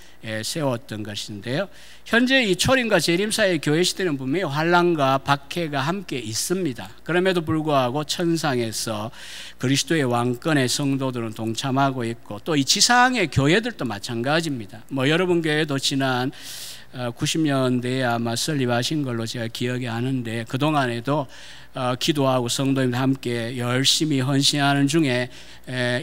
세웠던 것인데요. 현재 이 초림과 재림 사이의 교회 시대는 분명히 환난과 박해가 함께 있습니다. 그럼에도 불구하고 천상에서 그리스도의 왕권의 성도들은 동참하고 있고, 또 이 지상의 교회들도 마찬가지입니다. 뭐 여러분 교회도 지난 90년대에 아마 설립하신 걸로 제가 기억이 하는데, 그동안에도 기도하고 성도님과 함께 열심히 헌신하는 중에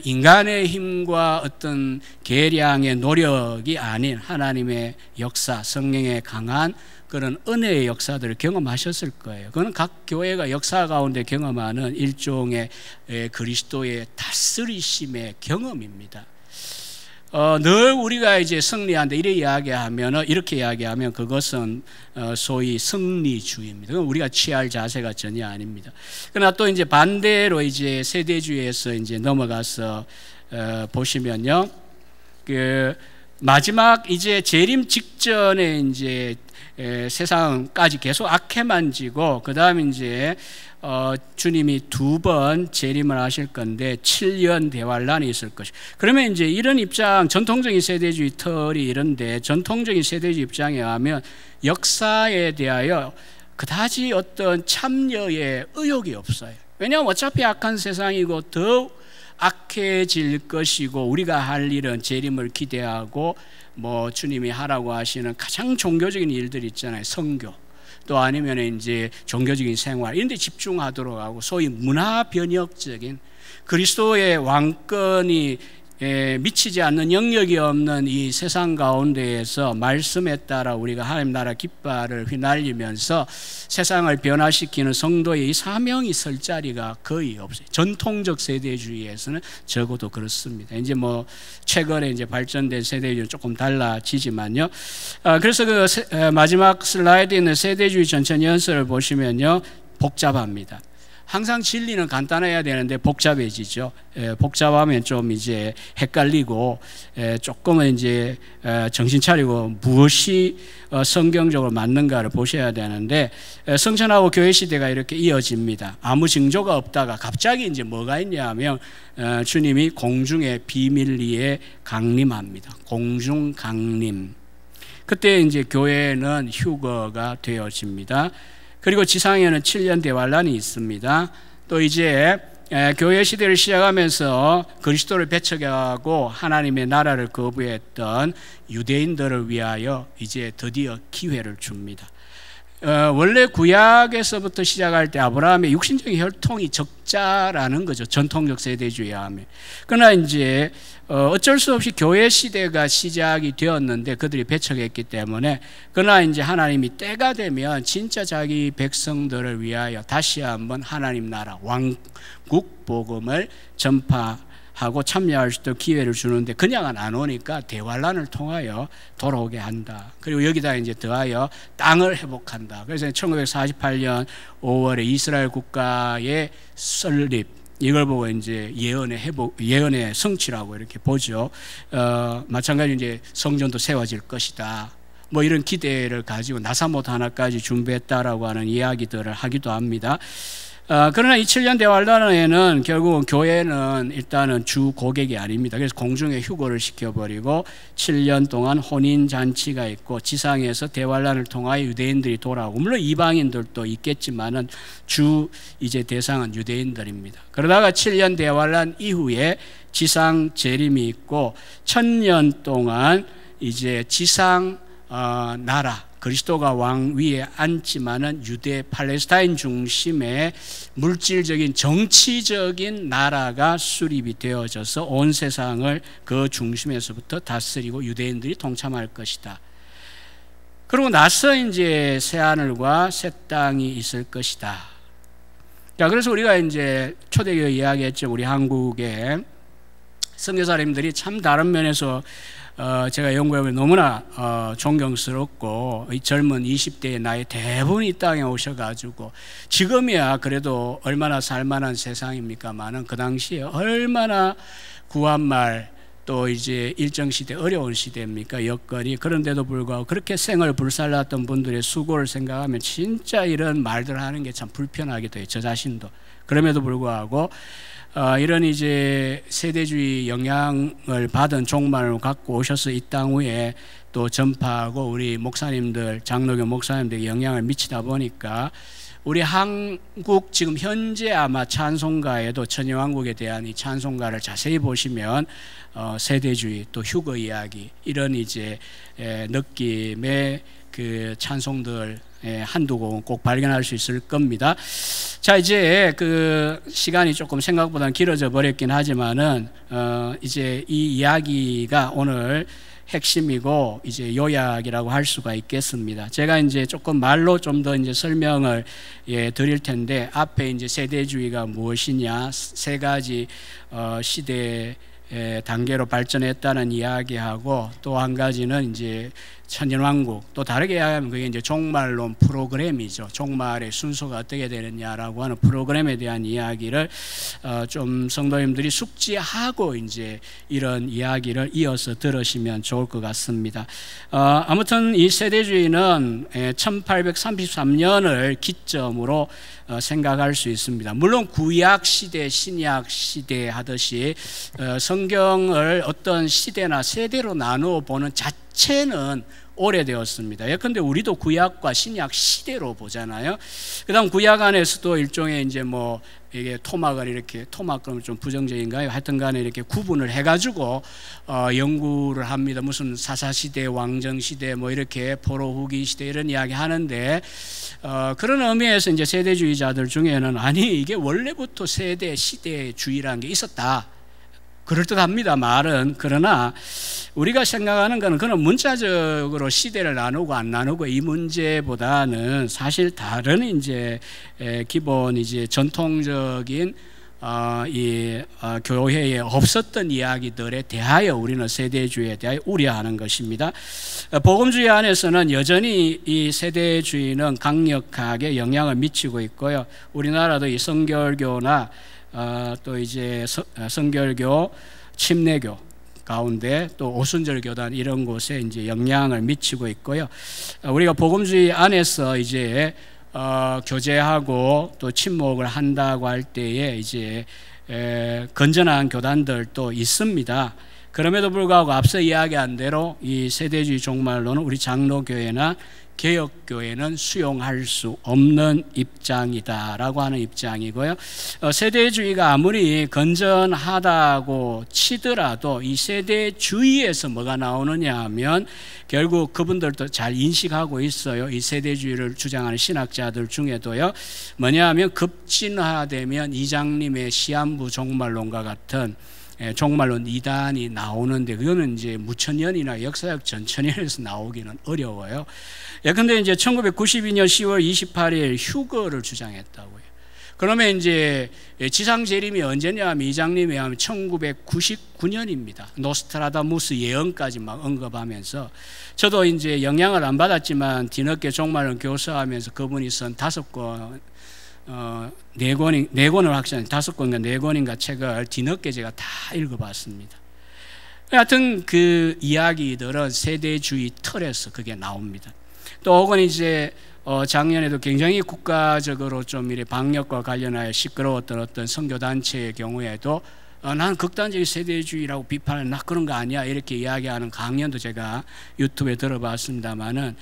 인간의 힘과 어떤 계량의 노력이 아닌 하나님의 역사, 성령의 강한 그런 은혜의 역사들을 경험하셨을 거예요. 그건 각 교회가 역사 가운데 경험하는 일종의 그리스도의 다스리심의 경험입니다. 늘 우리가 이제 승리한다 이렇게 이야기하면 그것은 소위 승리주의입니다. 우리가 취할 자세가 전혀 아닙니다. 그러나 또 이제 반대로 이제 세대주의에서 이제 넘어가서 보시면요, 그 마지막 이제 재림 직전에 이제 세상까지 계속 악해만 지고, 그 다음에 이제 주님이 2번 재림을 하실 건데 7년 대환란이 있을 것이. 그러면 이제 이런 입장, 전통적인 세대주의 틀이 이런데, 전통적인 세대주의 입장에 의하면 역사에 대하여 그다지 어떤 참여의 의욕이 없어요. 왜냐하면 어차피 악한 세상이고 더욱 악해질 것이고, 우리가 할 일은 재림을 기대하고 뭐 주님이 하라고 하시는 가장 종교적인 일들 있잖아요. 선교, 또 아니면 이제 종교적인 생활 이런 데 집중하도록 하고, 소위 문화 변혁적인 그리스도의 왕권이 미치지 않는 영역이 없는 이 세상 가운데에서 말씀에 따라 우리가 하나님 나라 깃발을 휘날리면서 세상을 변화시키는 성도의 이 사명이 설 자리가 거의 없어요. 전통적 세대주의에서는 적어도 그렇습니다. 이제 뭐 최근에 이제 발전된 세대주의는 조금 달라지지만요. 그래서 그 마지막 슬라이드에 있는 세대주의 전천 연설을 보시면요, 복잡합니다. 항상 진리는 간단해야 되는데 복잡해지죠. 복잡하면 좀 이제 헷갈리고 조금은 이제 정신 차리고 무엇이 성경적으로 맞는가를 보셔야 되는데, 성천하고 교회 시대가 이렇게 이어집니다. 아무 징조가 없다가 갑자기 이제 뭐가 있냐 하면 주님이 공중의 비밀리에 강림합니다. 공중 강림. 그때 이제 교회는 휴거가 되어집니다. 그리고 지상에는 7년 대환란이 있습니다. 또 이제 교회 시대를 시작하면서 그리스도를 배척하고 하나님의 나라를 거부했던 유대인들을 위하여 이제 드디어 기회를 줍니다. 원래 구약에서부터 시작할 때 아브라함의 육신적인 혈통이 적자라는 거죠. 전통적 세대주의에 하면. 그러나 이제 어쩔 수 없이 교회 시대가 시작이 되었는데 그들이 배척했기 때문에, 그러나 이제 하나님이 때가 되면 진짜 자기 백성들을 위하여 다시 한번 하나님 나라 왕국 복음을 전파하고 참여할 수 있도록 기회를 주는데, 그냥은 안 오니까 대환란을 통하여 돌아오게 한다. 그리고 여기다 이제 더하여 땅을 회복한다. 그래서 1948년 5월에 이스라엘 국가의 설립, 이걸 보고 이제 예언의 성취라고 이렇게 보죠. 마찬가지로 이제 성전도 세워질 것이다. 뭐 이런 기대를 가지고 나사못 하나까지 준비했다라고 하는 이야기들을 하기도 합니다. 그러나 이 7년 대환란에는 결국은 교회는 일단은 주 고객이 아닙니다. 그래서 공중에 휴거를 시켜버리고 7년 동안 혼인잔치가 있고 지상에서 대환란을 통하여 유대인들이 돌아오고, 물론 이방인들도 있겠지만은 주 이제 대상은 유대인들입니다. 그러다가 7년 대환란 이후에 지상 재림이 있고 1000년 동안 이제 지상 나라, 그리스도가 왕 위에 앉지만은 유대 팔레스타인 중심의 물질적인 정치적인 나라가 수립이 되어져서 온 세상을 그 중심에서부터 다스리고 유대인들이 동참할 것이다. 그러고 나서 이제 새하늘과 새 땅이 있을 것이다. 자, 그래서 우리가 이제 초대교회 이야기했죠. 우리 한국의 선교사님들이 참 다른 면에서 제가 연구해보면 너무나 존경스럽고, 이 젊은 20대의 나이 대부분 이 땅에 오셔가지고, 지금이야 그래도 얼마나 살만한 세상입니까만은 그 당시에 얼마나 구한말 또 이제 일정시대 어려운 시대입니까, 여건이. 그런데도 불구하고 그렇게 생을 불살랐던 분들의 수고를 생각하면 진짜 이런 말들 하는 게 참 불편하기도 해요, 저 자신도. 그럼에도 불구하고 이런 이제 세대주의 영향을 받은 종말을 갖고 오셔서 이 땅 위에 또 전파하고 우리 목사님들, 장로교 목사님들에게 영향을 미치다 보니까 우리 한국 지금 현재 아마 찬송가에도 천년왕국에 대한 이 찬송가를 자세히 보시면 세대주의 또 휴거 이야기 이런 이제 느낌의 그 찬송들 한두 곡은 꼭 발견할 수 있을 겁니다. 자, 이제 그 시간이 조금 생각보다는 길어져 버렸긴 하지만은 이제 이 이야기가 오늘 핵심이고 이제 요약이라고 할 수가 있겠습니다. 제가 이제 조금 말로 좀 더 이제 설명을 드릴 텐데, 앞에 이제 세대주의가 무엇이냐, 세 가지 시대 단계로 발전했다는 이야기하고, 또 한 가지는 이제 천년왕국, 또 다르게 이야기하면 그게 이제 종말론 프로그램이죠. 종말의 순서가 어떻게 되느냐라고 하는 프로그램에 대한 이야기를 좀 성도님들이 숙지하고 이제 이런 이야기를 이어서 들으시면 좋을 것 같습니다. 아무튼 이 세대주의는 1833년을 기점으로 생각할 수 있습니다. 물론 구약 시대, 신약 시대 하듯이 성경을 어떤 시대나 세대로 나누어 보는 자체는 오래되었습니다. 예컨대 우리도 구약과 신약 시대로 보잖아요. 그다음 구약 안에서도 일종의 이제 뭐 이게 토막을 이렇게, 토막 그러면 좀 부정적인가요? 하여튼간에 이렇게 구분을 해가지고 연구를 합니다. 무슨 사사시대, 왕정시대, 뭐 이렇게 포로 후기 시대 이런 이야기 하는데, 그런 의미에서 이제 세대주의자들 중에는 아니 이게 원래부터 세대 시대주의라는 게 있었다. 그럴듯합니다, 말은. 그러나 우리가 생각하는 것은 그는 문자적으로 시대를 나누고 안 나누고 이 문제보다는 사실 다른 이제 기본 이제 전통적인 교회에 없었던 이야기들에 대하여 우리는 세대주의에 대하여 우려하는 것입니다. 복음주의 안에서는 여전히 이 세대주의는 강력하게 영향을 미치고 있고요. 우리나라도 이 성결교나 또 이제 성결교, 침례교 가운데 또 오순절 교단 이런 곳에 이제 영향을 미치고 있고요. 우리가 복음주의 안에서 이제 교제하고 또 침묵을 한다고 할 때에 이제 건전한 교단들도 있습니다. 그럼에도 불구하고 앞서 이야기한 대로 이 세대주의 종말론은 우리 장로교회나 개혁교회는 수용할 수 없는 입장이다라고 하는 입장이고요. 세대주의가 아무리 건전하다고 치더라도 이 세대주의에서 뭐가 나오느냐 하면 결국 그분들도 잘 인식하고 있어요. 이 세대주의를 주장하는 신학자들 중에도요. 뭐냐 하면 급진화되면 이장님의 시한부 종말론과 같은 종말론 이단이 나오는데 그거는 이제 무천년이나 역사적 전천년에서 나오기는 어려워요. 예컨대 이제 1992년 10월 28일 휴거를 주장했다고요. 그러면 이제 지상 재림이 언제냐 하면 이장님이 하면 1999년입니다. 노스트라다무스 예언까지 막 언급하면서 저도 이제 영향을 안 받았지만 뒤늦게 종말론 교수하면서 그분이 쓴 5권 4권을 확실히 5권인가 4권인가 책을 뒤늦게 제가 다 읽어봤습니다. 하여튼 그 이야기들은 세대주의 틀에서 그게 나옵니다. 또 혹은 이제 작년에도 굉장히 국가적으로 좀 이래 방역과 관련하여 시끄러웠던 어떤 선교단체의 경우에도 나는 극단적인 세대주의라고 비판을 나 그런 거 아니야 이렇게 이야기하는 강연도 제가 유튜브에 들어봤습니다만은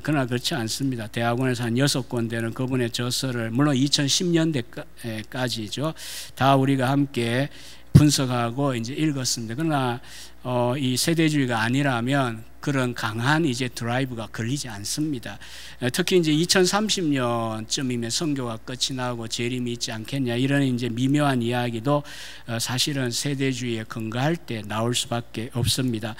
그러나 그렇지 않습니다. 대학원에서 한 6권 되는 그분의 저서를 물론 2010년대까지죠. 다 우리가 함께 분석하고 이제 읽었습니다. 그러나 이 세대주의가 아니라면 그런 강한 이제 드라이브가 걸리지 않습니다. 특히 이제 2030년쯤이면 선교가 끝이 나고 재림이 있지 않겠냐 이런 이제 미묘한 이야기도 사실은 세대주의에 근거할 때 나올 수밖에 없습니다.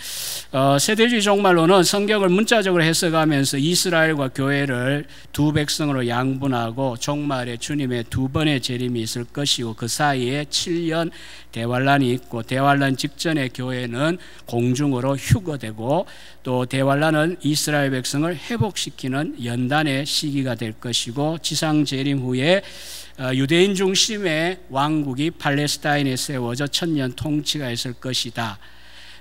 세대주의 종말론은 성경을 문자적으로 해석하면서 이스라엘과 교회를 두 백성으로 양분하고 종말에 주님의 2번의 재림이 있을 것이고 그 사이에 7년 대환란이 있고 대환란 직전에 교회는 공중으로 휴거되고 또 대환란은 이스라엘 백성을 회복시키는 연단의 시기가 될 것이고 지상 재림 후에 유대인 중심의 왕국이 팔레스타인에 세워져 1000년 통치가 있을 것이다.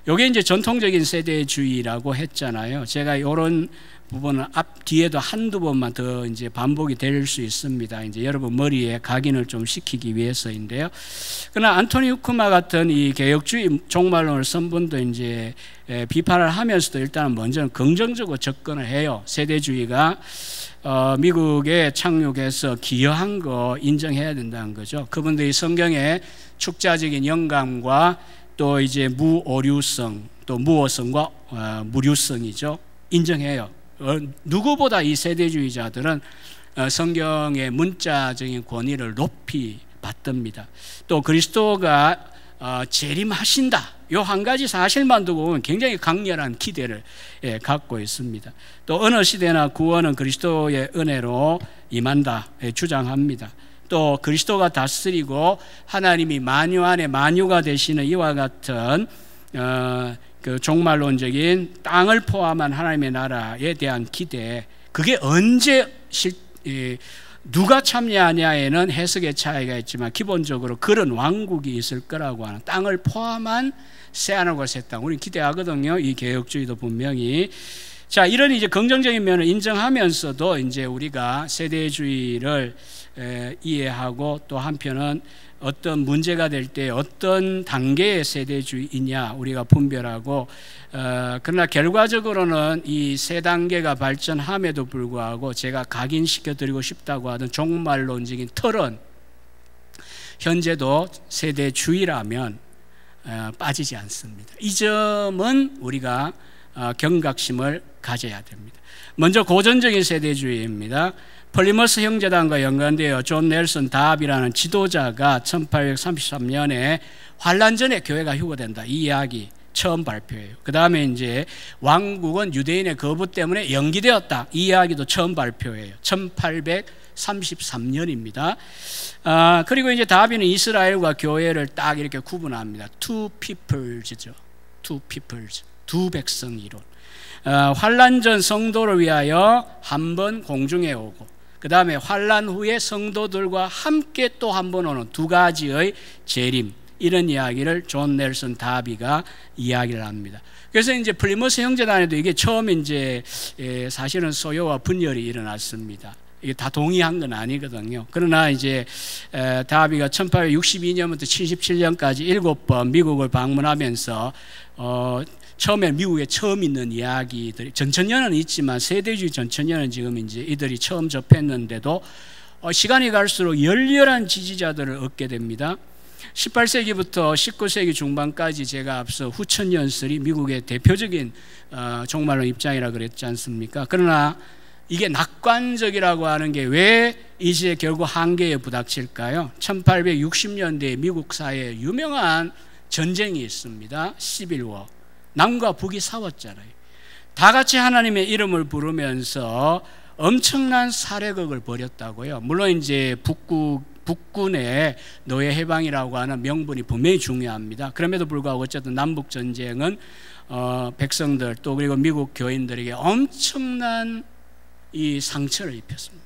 이게 이제 전통적인 세대주의라고 했잖아요. 제가 이런 부분은 뒤에도 한두 번만 더 이제 반복이 될 수 있습니다. 이제 여러분 머리에 각인을 좀 시키기 위해서인데요. 그러나 안토니 후크마 같은 이 개혁주의 종말론을 쓴 분도 이제 비판을 하면서도 일단은 먼저는 긍정적으로 접근을 해요. 세대주의가 미국에 착륙해서 기여한 거 인정해야 된다는 거죠. 그분들이 성경의 축자적인 영감과 또 이제 무오류성, 또 무오성과 무류성이죠. 인정해요. 누구보다 이 세대주의자들은 성경의 문자적인 권위를 높이 받듭니다. 또 그리스도가 재림하신다. 요 한 가지 사실만 두고 보면 굉장히 강렬한 기대를 갖고 있습니다. 또 어느 시대나 구원은 그리스도의 은혜로 임한다 주장합니다. 또 그리스도가 다스리고 하나님이 만유 안에 만유가 되시는 이와 같은 그 종말론적인 땅을 포함한 하나님의 나라에 대한 기대, 그게 언제 누가 참여하냐에는 해석의 차이가 있지만 기본적으로 그런 왕국이 있을 거라고 하는 땅을 포함한 새하늘과 새 땅, 우리는 기대하거든요. 이 개혁주의도 분명히. 자, 이런 이제 긍정적인 면을 인정하면서도 이제 우리가 세대주의를 이해하고 또 한편은 어떤 문제가 될 때 어떤 단계의 세대주의이냐 우리가 분별하고 그러나 결과적으로는 이 세 단계가 발전함에도 불구하고 제가 각인시켜 드리고 싶다고 하던 종말론적인 틀은 현재도 세대주의라면 빠지지 않습니다. 이 점은 우리가 경각심을 가져야 됩니다. 먼저 고전적인 세대주의입니다. 플리머스 형제단과 연관되어 존 넬슨 다비라는 지도자가 1833년에 환란 전에 교회가 휴거된다, 이 이야기 처음 발표해요. 그 다음에 이제 왕국은 유대인의 거부 때문에 연기되었다, 이 이야기도 처음 발표해요. 1833년입니다. 그리고 이제 다비는 이스라엘과 교회를 딱 이렇게 구분합니다. Two peoples죠. Two peoples, 두 백성 이론. 환란 전 성도를 위하여 한 번 공중에 오고, 그 다음에 환란 후에 성도들과 함께 또 한 번 오는 두 가지의 재림, 이런 이야기를 존 넬슨 다비가 이야기를 합니다. 그래서 이제 플리머스 형제단에도 이게 처음 이제 사실은 소요와 분열이 일어났습니다. 이게 다 동의한 건 아니거든요. 그러나 이제 다비가 1862년부터 77년까지 7번 미국을 방문하면서 처음에 미국에 처음 있는 이야기들이, 전천년은 있지만 세대주의 전천년은 지금 이제 이들이 처음 접했는데도 시간이 갈수록 열렬한 지지자들을 얻게 됩니다. 18세기부터 19세기 중반까지 제가 앞서 후천년설이 미국의 대표적인 종말론 입장이라 그랬지 않습니까? 그러나 이게 낙관적이라고 하는 게 왜 이제 결국 한계에 부닥칠까요? 1860년대에 미국 사회에 유명한 전쟁이 있습니다. 시빌워. 남과 북이 싸웠잖아요. 다 같이 하나님의 이름을 부르면서 엄청난 살해극을 벌였다고요. 물론 이제 북군의 노예 해방이라고 하는 명분이 분명히 중요합니다. 그럼에도 불구하고 어쨌든 남북 전쟁은 백성들 또 그리고 미국 교인들에게 엄청난 이 상처를 입혔습니다.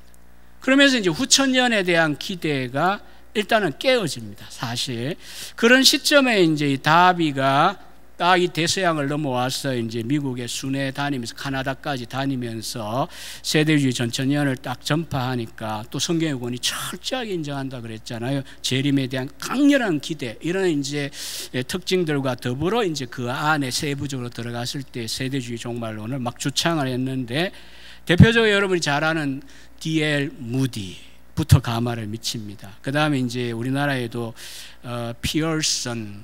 그러면서 이제 후천년에 대한 기대가 일단은 깨어집니다. 사실 그런 시점에 이제 이 다비가 딱 이 대서양을 넘어와서 이제 미국의 순회 다니면서 카나다까지 다니면서 세대주의 전천년을 딱 전파하니까 또 성경의 권위 철저하게 인정한다 그랬잖아요. 재림에 대한 강렬한 기대, 이런 이제 특징들과 더불어 이제 그 안에 세부적으로 들어갔을 때 세대주의 종말론을 막 주창을 했는데, 대표적으로 여러분이 잘 아는 D.L. 무디부터 가마를 미칩니다. 그 다음에 이제 우리나라에도 피어슨,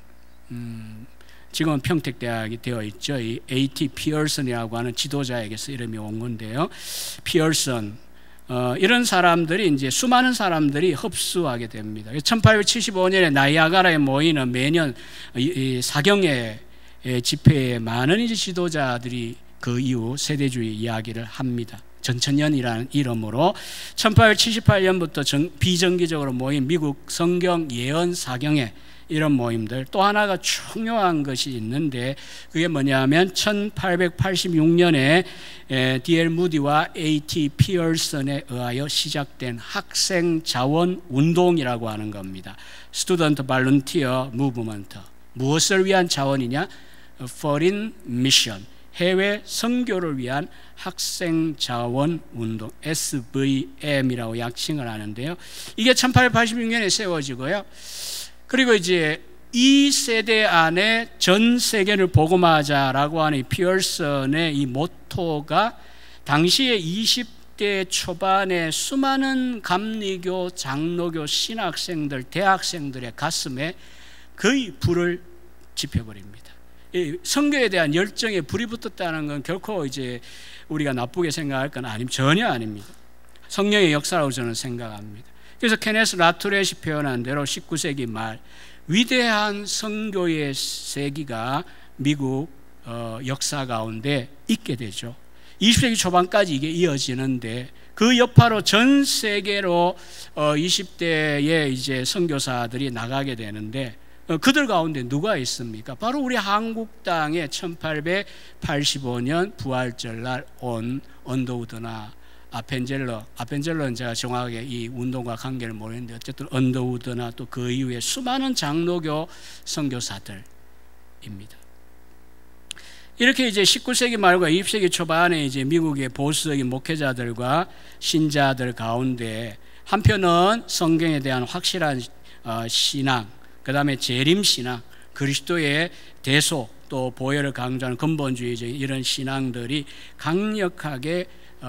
지금은 평택대학이 되어 있죠. 이 A.T. 피어슨이라고 하는 지도자에게서 이름이 온 건데요. 피어슨, 이런 사람들이 이제 수많은 사람들이 흡수하게 됩니다. 1875년에 나이아가라에 모이는 매년 사경회 집회에 많은 이제 지도자들이 그 이후 세대주의 이야기를 합니다. 전천년이라는 이름으로 1878년부터 비정기적으로 모인 미국 성경 예언 사경회, 이런 모임들. 또 하나가 중요한 것이 있는데 그게 뭐냐면 1886년에 D.L. 무디와 A.T. 피어슨에 의하여 시작된 학생 자원 운동이라고 하는 겁니다. Student Volunteer Movement. 무엇을 위한 자원이냐? Foreign Mission. 해외 선교를 위한 학생 자원 운동, SVM이라고 약칭을 하는데요. 이게 1886년에 세워지고요. 그리고 이제 이 세대 안에 전 세계를 복음하자라고 하는 피어슨의 이 모토가 당시에 20대 초반에 수많은 감리교, 장로교 신학생들, 대학생들의 가슴에 거의 불을 지펴버립니다. 이 선교에 대한 열정에 불이 붙었다는 건 결코 이제 우리가 나쁘게 생각할 건 전혀 아닙니다. 성령의 역사라고 저는 생각합니다. 그래서 케네스 라투렛이 표현한 대로 19세기 말 위대한 선교의 세기가 미국 역사 가운데 있게 되죠. 20세기 초반까지 이게 이어지는데 그 여파로 전 세계로 20대의 이제 선교사들이 나가게 되는데 그들 가운데 누가 있습니까? 바로 우리 한국 땅에 1885년 부활절날 온 언더우드나 아펜젤러는 제가 정확하게 이 운동과 관계를 모르겠는데 어쨌든 언더우드나 또 그 이후에 수많은 장로교 선교사들입니다. 이렇게 이제 19세기 말과 20세기 초반에 이제 미국의 보수적인 목회자들과 신자들 가운데 한편은 성경에 대한 확실한 신앙, 그 다음에 재림신앙, 그리스도의 대소 또 보혈을 강조하는 근본주의적인 이런 신앙들이 강력하게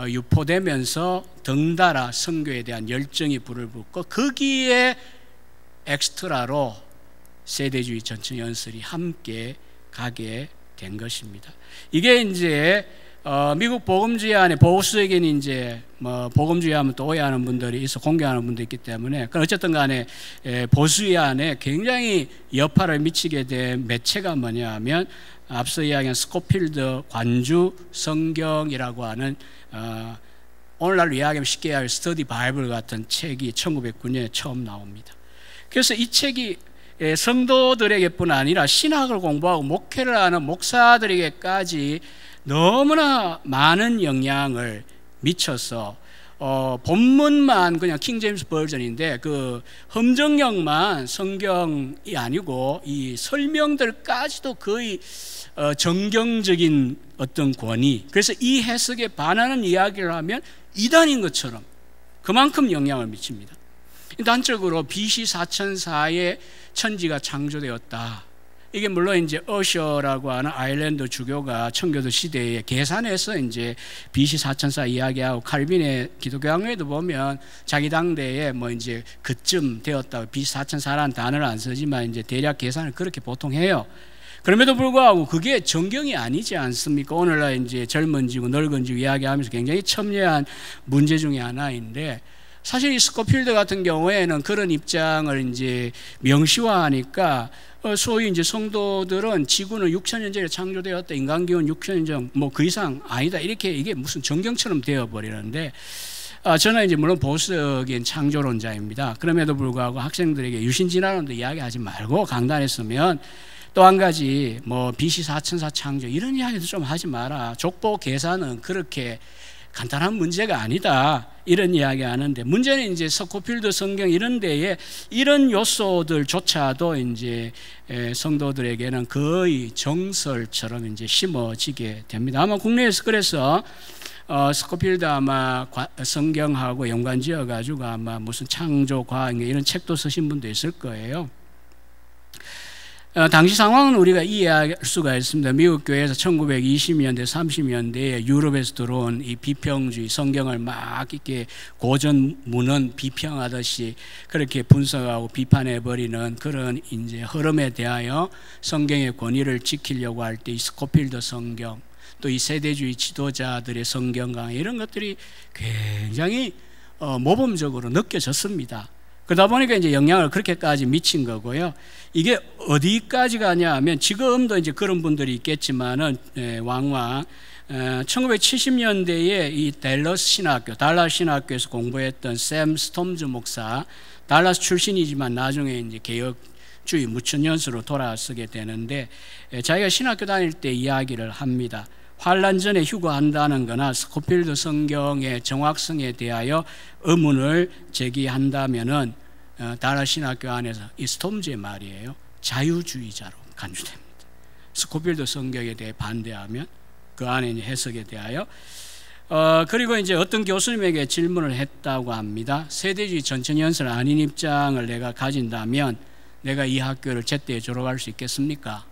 유포되면서 덩달아 선교에 대한 열정이 불을 붙고 거기에 엑스트라로 세대주의 전천연설이 함께 가게 된 것입니다. 이게 이제 미국 복음주의 안에 보수에게는 이제 뭐 복음주의 하면 또 오해하는 분들이 있어 공경하는 분도 있기 때문에 어쨌든 간에 보수의 안에 굉장히 여파를 미치게 된 매체가 뭐냐면 앞서 이야기한 스코필드 관주 성경이라고 하는 오늘날로 이야기하면 쉽게 할 스터디 바이블 같은 책이 1909년에 처음 나옵니다. 그래서 이 책이 성도들에게뿐 아니라 신학을 공부하고 목회를 하는 목사들에게까지 너무나 많은 영향을 미쳐서 본문만 그냥 킹제임스 버전인데 그 험정역만 성경이 아니고 이 설명들까지도 거의 정경적인 어떤 권위, 그래서 이 해석에 반하는 이야기를 하면 이단인 것처럼 그만큼 영향을 미칩니다. 단적으로 BC 4004에 천지가 창조되었다. 이게 물론 이제 어셔라고 하는 아일랜드 주교가 청교도 시대에 계산해서 이제 BC 4004 이야기하고 칼빈의 기독교 강요에도 보면 자기 당대에 뭐 이제 그쯤 되었다. BC 4004라는 단어를 안 쓰지만 이제 대략 계산을 그렇게 보통 해요. 그럼에도 불구하고 그게 정경이 아니지 않습니까? 오늘날 이제 젊은지고 늙은지고 이야기하면서 굉장히 첨예한 문제 중에 하나인데, 사실 이 스코필드 같은 경우에는 그런 입장을 이제 명시화하니까 소위 이제 성도들은 지구는 6천년 전에 창조되었다, 인간기원 6천년 전 뭐 그 이상 아니다, 이렇게 이게 무슨 정경처럼 되어버리는데, 저는 이제 물론 보수적인 창조론자입니다. 그럼에도 불구하고 학생들에게 유신진화론도 이야기하지 말고 강단했으면 또 한 가지 뭐 BC 4004 창조 이런 이야기도 좀 하지 마라. 족보 계산은 그렇게 간단한 문제가 아니다, 이런 이야기 하는데, 문제는 이제 스코필드 성경 이런 데에 이런 요소들조차도 이제 성도들에게는 거의 정설처럼 이제 심어지게 됩니다. 아마 국내에서 그래서 스코필드 아마 성경하고 연관지어 가지고 아마 무슨 창조 과학 이런 책도 쓰신 분도 있을 거예요. 당시 상황은 우리가 이해할 수가 있습니다. 미국 교회에서 1920년대, 30년대에 유럽에서 들어온 이 비평주의, 성경을 막 이렇게 고전 문헌 비평하듯이 그렇게 분석하고 비판해버리는 그런 이제 흐름에 대하여 성경의 권위를 지키려고 할 때 이 스코필드 성경, 또 이 세대주의 지도자들의 성경 강의 이런 것들이 굉장히 모범적으로 느껴졌습니다. 그러다 보니까 이제 영향을 그렇게까지 미친 거고요. 이게 어디까지 가냐 하면 지금도 이제 그런 분들이 있겠지만은 왕왕 1970년대에 이 댈러스 신학교, 달라스 신학교에서 공부했던 샘 스톰즈 목사, 달라스 출신이지만 나중에 이제 개혁주의 무천년수로 돌아서게 되는데, 자기가 신학교 다닐 때 이야기를 합니다. 환란 전에 휴거한다는 거나 스코필드 성경의 정확성에 대하여 의문을 제기한다면은 달라스 신학교 안에서 이 스톰즈의 말이에요, 자유주의자로 간주됩니다. 스코필드 성경에 대해 반대하면 그 안에 있는 해석에 대하여 그리고 이제 어떤 교수님에게 질문을 했다고 합니다. 세대주의 전천연설 아닌 입장을 내가 가진다면 내가 이 학교를 제때 졸업할 수 있겠습니까?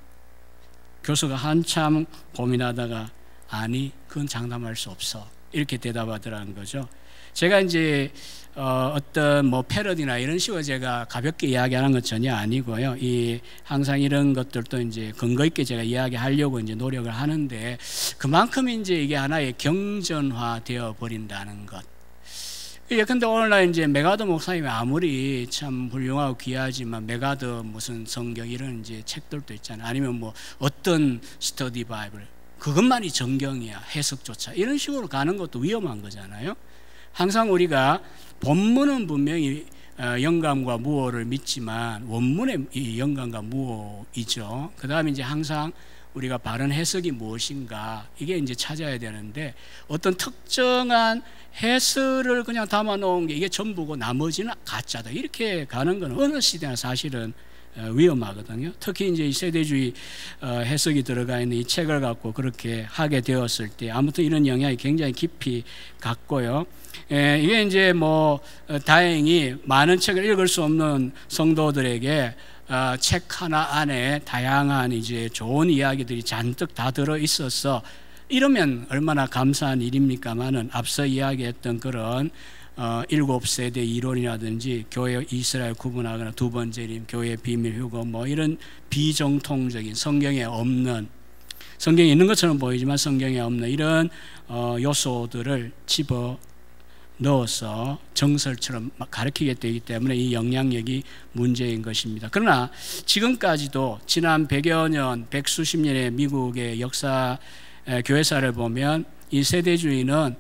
교수가 한참 고민하다가 아니, 그건 장담할 수 없어, 이렇게 대답하더라는 거죠. 제가 이제 어떤 뭐 패러디나 이런 식으로 제가 가볍게 이야기하는 건 전혀 아니고요. 항상 이런 것들도 이제 근거 있게 제가 이야기하려고 이제 노력을 하는데, 그만큼 이제 이게 하나의 경전화 되어 버린다는 것. 근데 오늘날 이제 메가더 목사님이 아무리 참 훌륭하고 귀하지만 메가더 무슨 성경 이런 이제 책들도 있잖아요. 아니면 뭐 어떤 스터디 바이블, 그것만이 정경이야, 해석조차 이런 식으로 가는 것도 위험한 거잖아요. 항상 우리가 본문은 분명히 영감과 무호를 믿지만 원문의 이 영감과 무호이죠. 그 다음에 이제 항상 우리가 바른 해석이 무엇인가, 이게 이제 찾아야 되는데, 어떤 특정한 해설을 그냥 담아놓은 게 이게 전부고 나머지는 가짜다, 이렇게 가는 건 어느 시대나 사실은 위험하거든요. 특히 이제 이 세대주의 해석이 들어가 있는 이 책을 갖고 그렇게 하게 되었을 때 아무튼 이런 영향이 굉장히 깊이 갔고요. 이게 이제 뭐 다행히 많은 책을 읽을 수 없는 성도들에게 책 하나 안에 다양한 이제 좋은 이야기들이 잔뜩 다 들어 있어서 이러면 얼마나 감사한 일입니까만은, 앞서 이야기했던 그런 7세대 이론이라든지 교회 이스라엘 구분하거나 두 번째 림, 교회 비밀 휴거 뭐 이런 비정통적인 성경에 없는 성경에 있는 것처럼 보이지만 성경에 없는 이런 요소들을 집어 넣어서 정설처럼 가르치게 되기 때문에 이 영향력이 문제인 것입니다. 그러나 지금까지도 지난 100여 년, 백수십 년의 미국의 역사, 교회사를 보면 이 세대주의는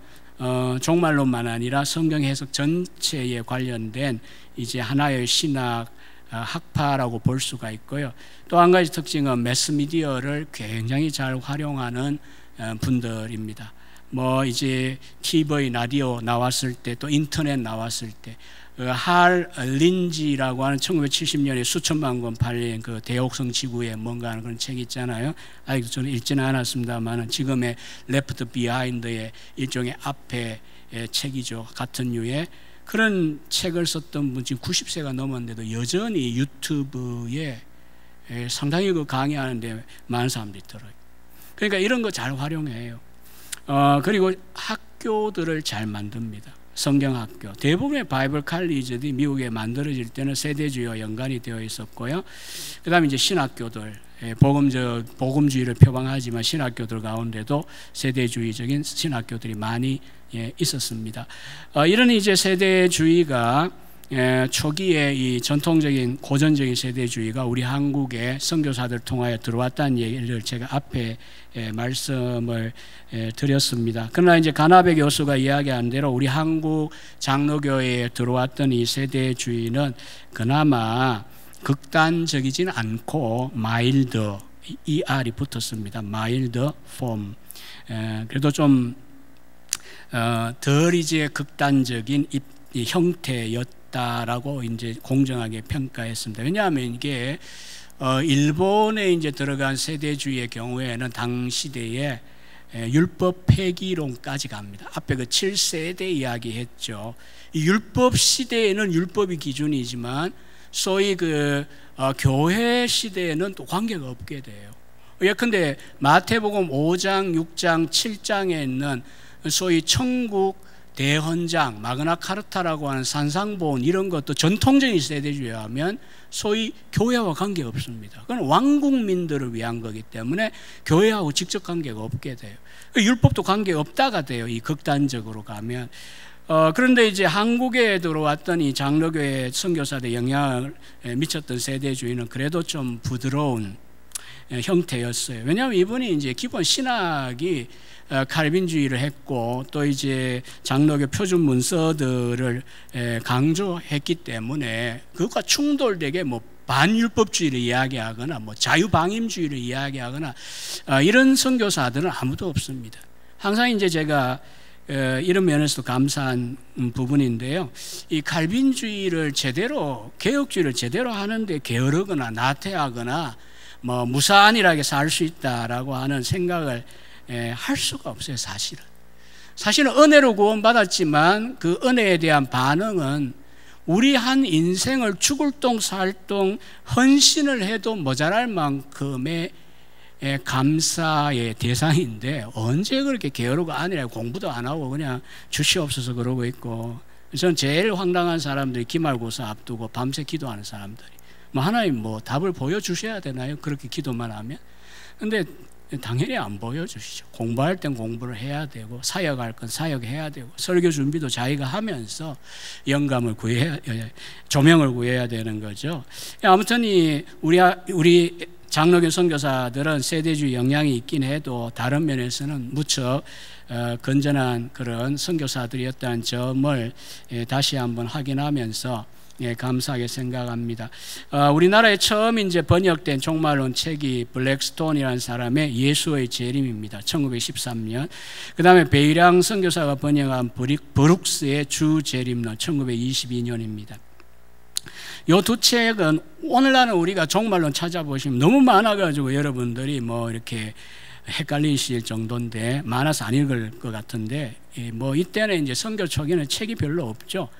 종말론만 아니라 성경 해석 전체에 관련된 이제 하나의 신학 학파라고 볼 수가 있고요. 또 한 가지 특징은 매스미디어를 굉장히 잘 활용하는 분들입니다. 뭐 이제 TV, 라디오 나왔을 때, 또 인터넷 나왔을 때, 할 린지라고 하는 1970년에 수천만 권 팔린 그 대옥성 지구에 뭔가 하는 그런 책이 있잖아요. 아직도 저는 읽지는 않았습니다만 지금의 레프트 비하인드의 일종의 앞에 책이죠. 같은 류의 그런 책을 썼던 분, 지금 90세가 넘었는데도 여전히 유튜브에 상당히 그 강의하는데 많은 사람들이 들어요. 그러니까 이런 거 잘 활용해요. 그리고 학교들을 잘 만듭니다. 성경학교. 대부분의 바이블 칼리지들이 미국에 만들어질 때는 세대주의와 연관이 되어 있었고요. 그 다음에 이제 신학교들, 복음주의를 표방하지만 신학교들 가운데도 세대주의적인 신학교들이 많이 있었습니다. 이런 이제 세대주의가 초기에 이 전통적인 고전적인 세대주의가 우리 한국의 선교사들 통하여 들어왔다는 얘기를 제가 앞에 말씀을 드렸습니다. 그러나 이제 가나베 교수가 이야기한 대로 우리 한국 장로교회에 들어왔던 이 세대주의는 그나마 극단적이진 않고 마일드, ER이 붙었습니다. 마일드 폼. 그래도 좀 덜 이제 극단적인 이 형태였다라고 이제 공정하게 평가했습니다. 왜냐하면 이게 일본에 이제 들어간 세대주의의 경우에는 당 시대에 율법 폐기론까지 갑니다. 앞에 그 7세대 이야기했죠. 이 율법 시대에는 율법이 기준이지만 소위 그 교회 시대에는 또 관계가 없게 돼요. 예컨대 마태복음 5장, 6장, 7장에 있는 소위 천국 대헌장, 마그나 카르타라고 하는 산상본 이런 것도 전통적인 세대주의에 하면 소위 교회와 관계가 없습니다. 그건 왕국민들을 위한 거기 때문에 교회하고 직접 관계가 없게 돼요. 율법도 관계가 없다가 돼요. 이 극단적으로 가면. 그런데 이제 한국에 들어왔던 이 장로교회 선교사들의 영향을 미쳤던 세대주의는 그래도 좀 부드러운 형태였어요. 왜냐하면 이분이 이제 기본 신학이 칼빈주의를 했고 또 이제 장로교 표준 문서들을 강조했기 때문에 그것과 충돌되게 뭐 반율법주의를 이야기하거나 뭐 자유방임주의를 이야기하거나 이런 선교사들은 아무도 없습니다. 항상 이제 제가 이런 면에서도 감사한 부분인데요. 이 칼빈주의를 제대로, 개혁주의를 제대로 하는데 게으르거나 나태하거나 뭐 무산이라게 살 수 있다라고 하는 생각을 할 수가 없어요. 사실은 은혜로 구원받았지만 그 은혜에 대한 반응은 우리 한 인생을 죽을 동 살동 헌신을 해도 모자랄 만큼의 감사의 대상인데 언제 그렇게 게으르고 아니라고 공부도 안 하고 그냥 주시옵소서 그러고 있고. 저는 제일 황당한 사람들이 기말고사 앞두고 밤새 기도하는 사람들이 뭐 하나님 뭐 답을 보여주셔야 되나요? 그렇게 기도만 하면. 근데 당연히 안 보여주시죠. 공부할 땐 공부를 해야 되고 사역할 건 사역해야 되고 설교 준비도 자기가 하면서 영감을 구해야, 조명을 구해야 되는 거죠. 아무튼 우리 장로교 선교사들은 세대주의 영향이 있긴 해도 다른 면에서는 무척 건전한 그런 선교사들이었다는 점을 다시 한번 확인하면서 감사하게 생각합니다. 우리나라에 처음 이제 번역된 종말론 책이 블랙스톤이라는 사람의 예수의 재림입니다. 1913년. 그 다음에 베이량 선교사가 번역한 브룩스의 주 재림론 1922년입니다. 이 두 책은 오늘날은 우리가 종말론 찾아보시면 너무 많아가지고 여러분들이 뭐 이렇게 헷갈리실 정도인데 많아서 안 읽을 것 같은데 뭐 이때는 이제 선교 초기에는 책이 별로 없죠.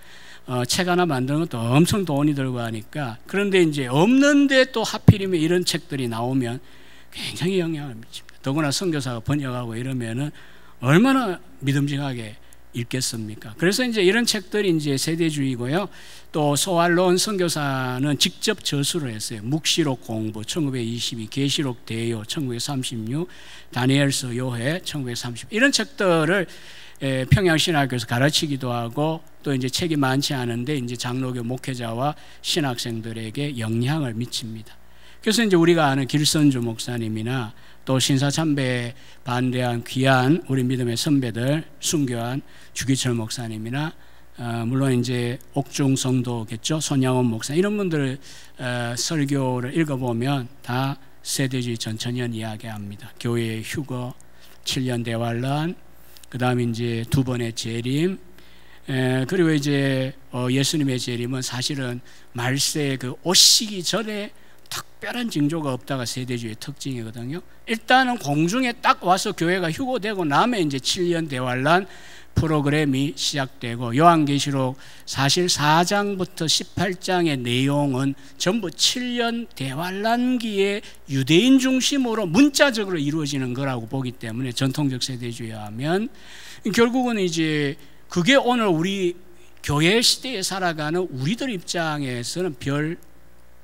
책 하나 만드는 것도 엄청 돈이 들고 하니까. 그런데 이제 없는데 또 하필이면 이런 책들이 나오면 굉장히 영향을 미칩니다. 더구나 선교사가 번역하고 이러면은 얼마나 믿음직하게 읽겠습니까? 그래서 이제 이런 책들이 이제 세대주의고요. 또 소활론 선교사는 직접 저수를 했어요. 묵시록 공부 1922, 계시록 대요 1936, 다니엘서 요해 1930 이런 책들을 평양신학교에서 가르치기도 하고 또 이제 책이 많지 않은데 이제 장로교 목회자와 신학생들에게 영향을 미칩니다. 그래서 이제 우리가 아는 길선주 목사님이나 또 신사참배에 반대한 귀한 우리 믿음의 선배들 순교한 주기철 목사님이나 물론 이제 옥중 성도겠죠. 손양원 목사 이런 분들 설교를 읽어보면 다 세대주의 전천년 이야기합니다. 교회의 휴거, 7년 대환란, 그 다음에 이제 두 번의 재림, 그리고 이제 예수님의 재림은 사실은 말세에 그 오시기 전에 특별한 징조가 없다가 세대주의 특징이거든요. 일단은 공중에 딱 와서 교회가 휴고되고 나면 이제 7년 대환란 프로그램이 시작되고 요한계시록 사실 4장부터 18장의 내용은 전부 7년 대환란기에 유대인 중심으로 문자적으로 이루어지는 거라고 보기 때문에 전통적 세대주의에 하면 결국은 이제 그게 오늘 우리 교회 시대에 살아가는 우리들 입장에서는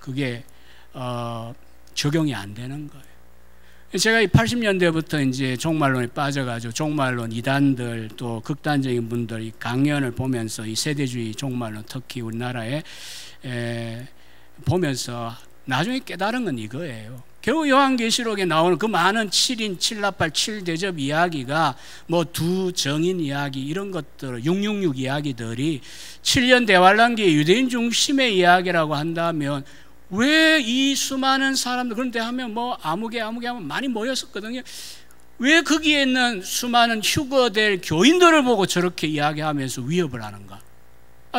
그게 적용이 안 되는 거예요. 제가 이 80년대부터 이제 종말론에 빠져가지고 종말론 이단들 또 극단적인 분들 이 강연을 보면서 이 세대주의 종말론 특히 우리나라에 보면서 나중에 깨달은 건 이거예요. 결국 요한계시록에 나오는 그 많은 7인 7나팔 7대접 이야기가 뭐 두 정인 이야기 이런 것들 666 이야기들이 7년 대환란기의 유대인 중심의 이야기라고 한다면 왜 이 수많은 사람들 그런데 하면 뭐 아무개 하면 많이 모였었거든요. 왜 거기에 있는 수많은 휴거될 교인들을 보고 저렇게 이야기하면서 위협을 하는가?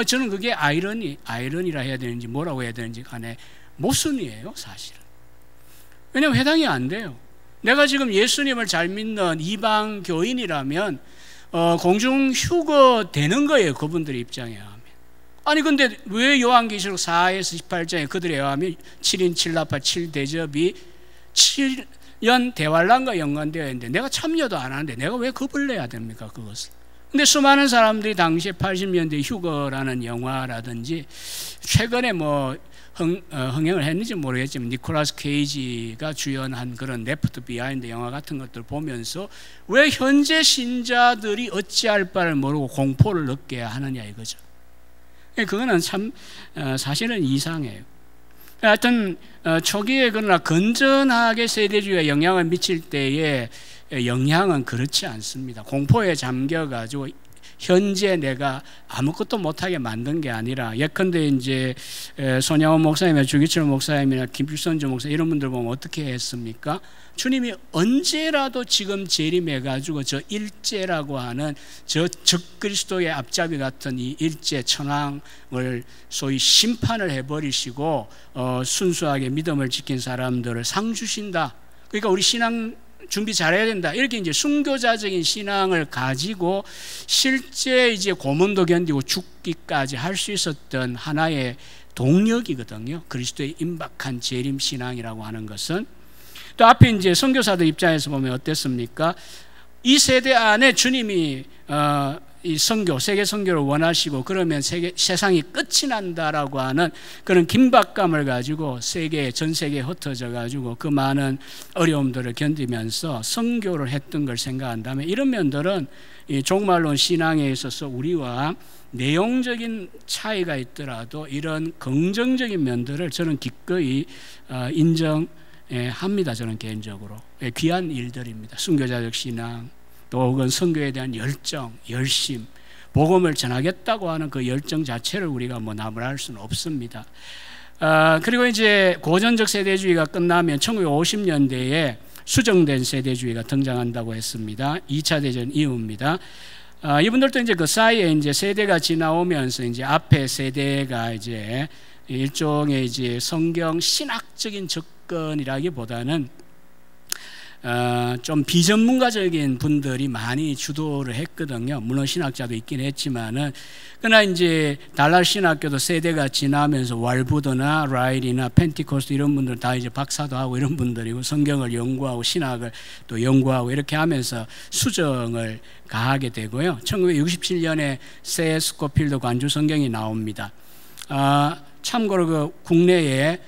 저는 그게 아이러니라 해야 되는지 뭐라고 해야 되는지 간에 모순이에요, 사실은. 왜냐하면 해당이 안 돼요. 내가 지금 예수님을 잘 믿는 이방 교인이라면 공중 휴거되는 거예요, 그분들 입장에 하면. 아니 근데 왜 요한계시록 4에서 18장에 그들에 의하면 7인 7나팔 7대접이 7년 대환란과 연관되어 있는데 내가 참여도 안 하는데 내가 왜 겁을 내야 됩니까, 그것을? 근데 수많은 사람들이 당시에 80년대 휴거라는 영화라든지 최근에 뭐 흥행을 했는지 모르겠지만 니콜라스 케이지가 주연한 그런 레프트 비하인드 영화 같은 것들 보면서 왜 현재 신자들이 어찌할 바를 모르고 공포를 느껴 하느냐 이거죠. 그거는 참 사실은 이상해요. 하여튼 초기에 그러나 건전하게 세대주의에 영향을 미칠 때의 영향은 그렇지 않습니다. 공포에 잠겨가지고 현재 내가 아무것도 못하게 만든 게 아니라 예컨대 이제 손양원 목사님이나 주기철 목사님이나 김필선주 목사 이런 분들 보면 어떻게 했습니까? 주님이 언제라도 지금 재림해가지고 저 일제라고 하는 저 적그리스도의 앞잡이 같은 이 일제 천황을 소위 심판을 해버리시고 순수하게 믿음을 지킨 사람들을 상 주신다. 그러니까 우리 신앙 준비 잘해야 된다. 이렇게 이제 순교자적인 신앙을 가지고 실제 이제 고문도 견디고 죽기까지 할 수 있었던 하나의 동력이거든요. 그리스도의 임박한 재림 신앙이라고 하는 것은. 또 앞에 이제 선교사들 입장에서 보면 어땠습니까? 이 세대 안에 주님이 이 선교, 세계 선교를 원하시고 그러면 세상이 끝이 난다라고 하는 그런 긴박감을 가지고 전 세계에 흩어져 가지고 그 많은 어려움들을 견디면서 선교를 했던 걸 생각한다면 이런 면들은 이 종말론 신앙에 있어서 우리와 내용적인 차이가 있더라도 이런 긍정적인 면들을 저는 기꺼이 인정합니다. 저는 개인적으로 귀한 일들입니다. 순교자적 신앙 또 혹은 선교에 대한 열정, 열심, 복음을 전하겠다고 하는 그 열정 자체를 우리가 뭐 나무랄 수는 없습니다. 그리고 이제 고전적 세대주의가 끝나면 1950년대에 수정된 세대주의가 등장한다고 했습니다. 2차 대전 이후입니다. 이분들도 이제 그 사이에 이제 세대가 지나오면서 이제 앞에 세대가 이제 일종의 이제 성경 신학적인 접근이라기보다는 좀 비전문가적인 분들이 많이 주도를 했거든요. 물론 신학자도 있긴 했지만은, 그러나 이제 달랏 신학교도 세대가 지나면서 왈부드나 라일이나 펜티코스트 이런 분들 다 이제 박사도 하고 이런 분들이고 성경을 연구하고 신학을 또 연구하고 이렇게 하면서 수정을 가하게 되고요. 1967년에 새 스코필드 관주 성경이 나옵니다. 참고로 그 국내에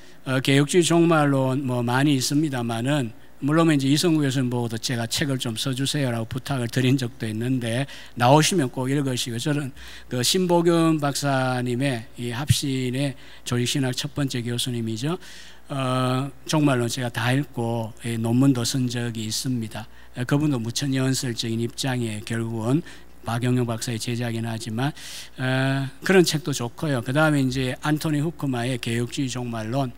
개혁주의 종말론 뭐 많이 있습니다만은, 물론 이제 이성구 교수님 보고도 제가 책을 좀 써주세요라고 부탁을 드린 적도 있는데, 나오시면 꼭 읽으시고, 저는 그 신보균 박사님의 이 합신의 조직신학 첫 번째 교수님이죠. 종말론 제가 다 읽고 논문도 쓴 적이 있습니다. 그분도 무척 연설적인 입장에 결국은 박영영 박사의 제자긴 하지만 그런 책도 좋고요. 그 다음에 이제 안토니 후크마의 개혁주의 종말론,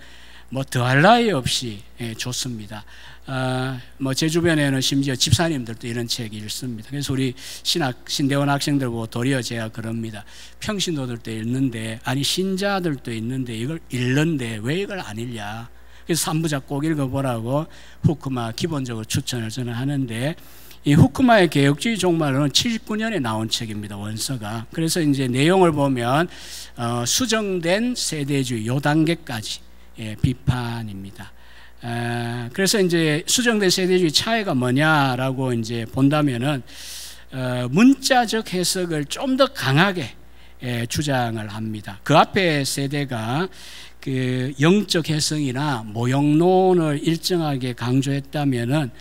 뭐 더할 나위 없이 좋습니다. 뭐 제 주변에는 심지어 집사님들도 이런 책 읽습니다. 그래서 우리 신대원 학생들 보고 도리어 제가 그럽니다. 평신도들도 읽는데, 아니 신자들도 있는데 이걸 읽는데 왜 이걸 안 읽냐. 그래서 3부작 꼭 읽어보라고 후크마 기본적으로 추천을 저는 하는데, 이 후크마의 개혁주의 종말론은 79년에 나온 책입니다. 원서가. 그래서 이제 내용을 보면 수정된 세대주의 요 단계까지 비판입니다. 그래서 이제 수정된 세대주의 차이가 뭐냐라고 이제 본다면은 문자적 해석을 좀 더 강하게 주장을 합니다. 그 앞에 세대가 그 영적 해석이나 모형론을 일정하게 강조했다면은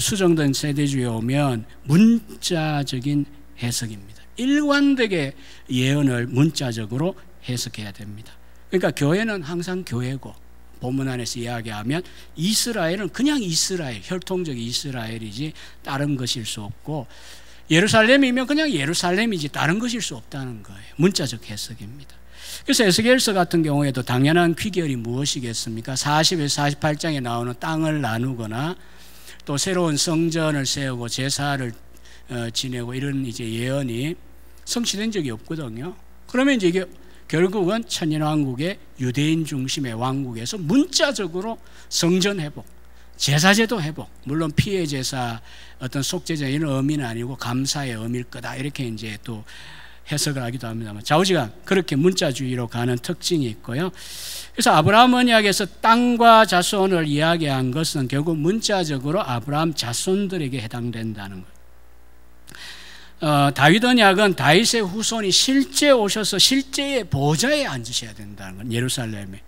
수정된 세대주의에 오면 문자적인 해석입니다. 일관되게 예언을 문자적으로 해석해야 됩니다. 그러니까 교회는 항상 교회고, 본문 안에서 이야기하면 이스라엘은 그냥 이스라엘, 혈통적 이스라엘이지 다른 것일 수 없고, 예루살렘이면 그냥 예루살렘이지 다른 것일 수 없다는 거예요. 문자적 해석입니다. 그래서 에스겔서 같은 경우에도 당연한 귀결이 무엇이겠습니까? 40에서 48장에 나오는 땅을 나누거나 또 새로운 성전을 세우고 제사를 지내고 이런 이제 예언이 성취된 적이 없거든요. 그러면 이제 이게 결국은 천년왕국의 유대인 중심의 왕국에서 문자적으로 성전 회복, 제사제도 회복, 물론 피해 제사, 어떤 속죄제 이런 의미는 아니고 감사의 의미일 거다, 이렇게 이제 또 해석을 하기도 합니다만, 좌우지간 그렇게 문자주의로 가는 특징이 있고요. 그래서 아브라함 언약에서 땅과 자손을 이야기한 것은 결국 문자적으로 아브라함 자손들에게 해당된다는 거예요. 다윗 언약은 다윗의 후손이 실제 오셔서 실제의 보좌에 앉으셔야 된다는 건 예루살렘에.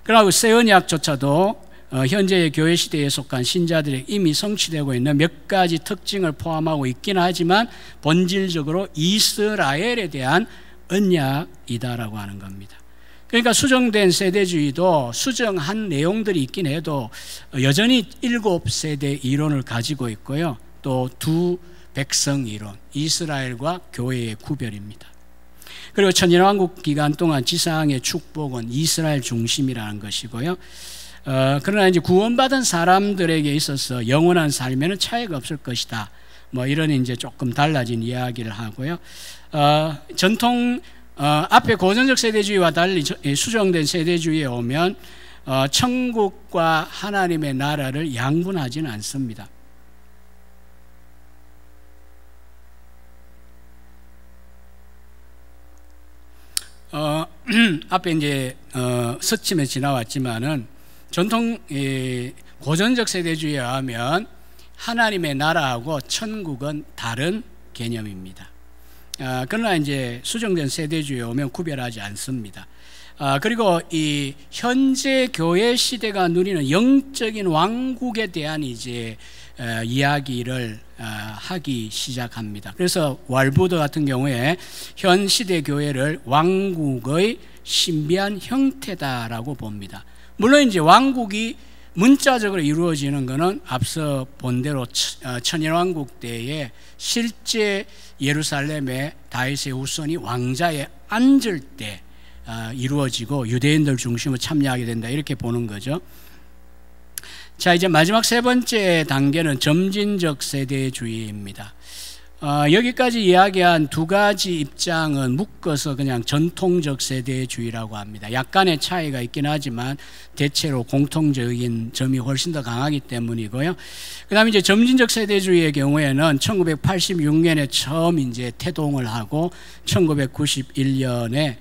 그리고 새 언약조차도 현재의 교회 시대에 속한 신자들에게 이미 성취되고 있는 몇 가지 특징을 포함하고 있긴 하지만 본질적으로 이스라엘에 대한 언약이다라고 하는 겁니다. 그러니까 수정된 세대주의도 수정한 내용들이 있긴 해도 여전히 7세대 이론을 가지고 있고요. 또 두 백성 이론, 이스라엘과 교회의 구별입니다. 그리고 천년왕국 기간 동안 지상의 축복은 이스라엘 중심이라는 것이고요. 그러나 이제 구원받은 사람들에게 있어서 영원한 삶에는 차이가 없을 것이다. 뭐 이런 이제 조금 달라진 이야기를 하고요. 전통 앞에 고전적 세대주의와 달리 수정된 세대주의에 오면 천국과 하나님의 나라를 양분하지는 않습니다. 앞에 이제 서침에 지나왔지만은 전통 고전적 세대주의에 하면 하나님의 나라하고 천국은 다른 개념입니다. 그러나 이제 수정된 세대주의에 오면 구별하지 않습니다. 그리고 이 현재 교회 시대가 누리는 영적인 왕국에 대한 이제 이야기를 하기 시작합니다. 그래서 왈부드 같은 경우에 현 시대 교회를 왕국의 신비한 형태다라고 봅니다. 물론 이제 왕국이 문자적으로 이루어지는 것은 앞서 본 대로 천년왕국 때에 실제 예루살렘에 다윗의 후손이 왕자에 앉을 때 이루어지고 유대인들 중심으로 참여하게 된다, 이렇게 보는 거죠. 자, 이제 마지막 세 번째 단계는 점진적 세대주의입니다. 여기까지 이야기한 두 가지 입장은 묶어서 그냥 전통적 세대주의라고 합니다. 약간의 차이가 있긴 하지만 대체로 공통적인 점이 훨씬 더 강하기 때문이고요. 그 다음에 이제 점진적 세대주의의 경우에는 1986년에 처음 이제 태동을 하고 1991년에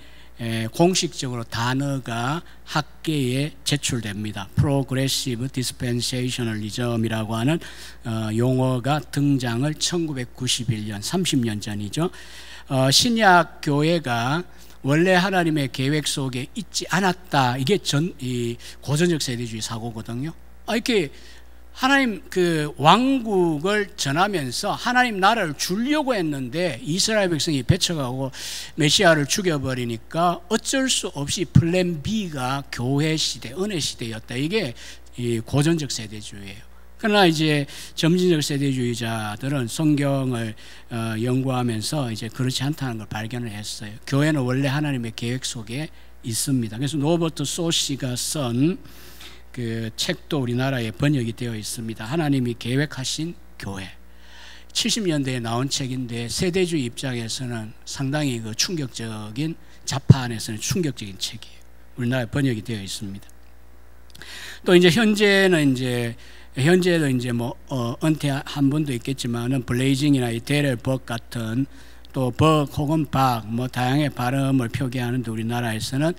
공식적으로 단어가 학계에 제출됩니다. 프로그레시브 디스펜세이셔널리즘이라고 하는 용어가 등장을 1991년 30년 전이죠. 신약 교회가 원래 하나님의 계획 속에 있지 않았다. 이게 이 고전적 세대주의 사고거든요. 이렇게 하나님 그 왕국을 전하면서 하나님 나라를 주려고 했는데 이스라엘 백성이 배척하고 메시아를 죽여버리니까 어쩔 수 없이 플랜 B가 교회 시대, 은혜 시대였다. 이게 이 고전적 세대주의예요. 그러나 이제 점진적 세대주의자들은 성경을 연구하면서 이제 그렇지 않다는 걸 발견을 했어요. 교회는 원래 하나님의 계획 속에 있습니다. 그래서 노버트 소시가 쓴 그 책도 우리나라에 번역이 되어 있습니다. 하나님이 계획하신 교회. 70년대에 나온 책인데 세대주의 입장에서는 상당히 그 충격적인, 자파 안에서는 충격적인 책이에요. 우리나라에 번역이 되어 있습니다. 또 이제 현재도 이제 뭐 은퇴한 분도 있겠지만은 블레이징이나 이 데렐 벅 같은 또 벅 혹은 박 뭐 다양의 발음을 표기하는데 우리나라에서는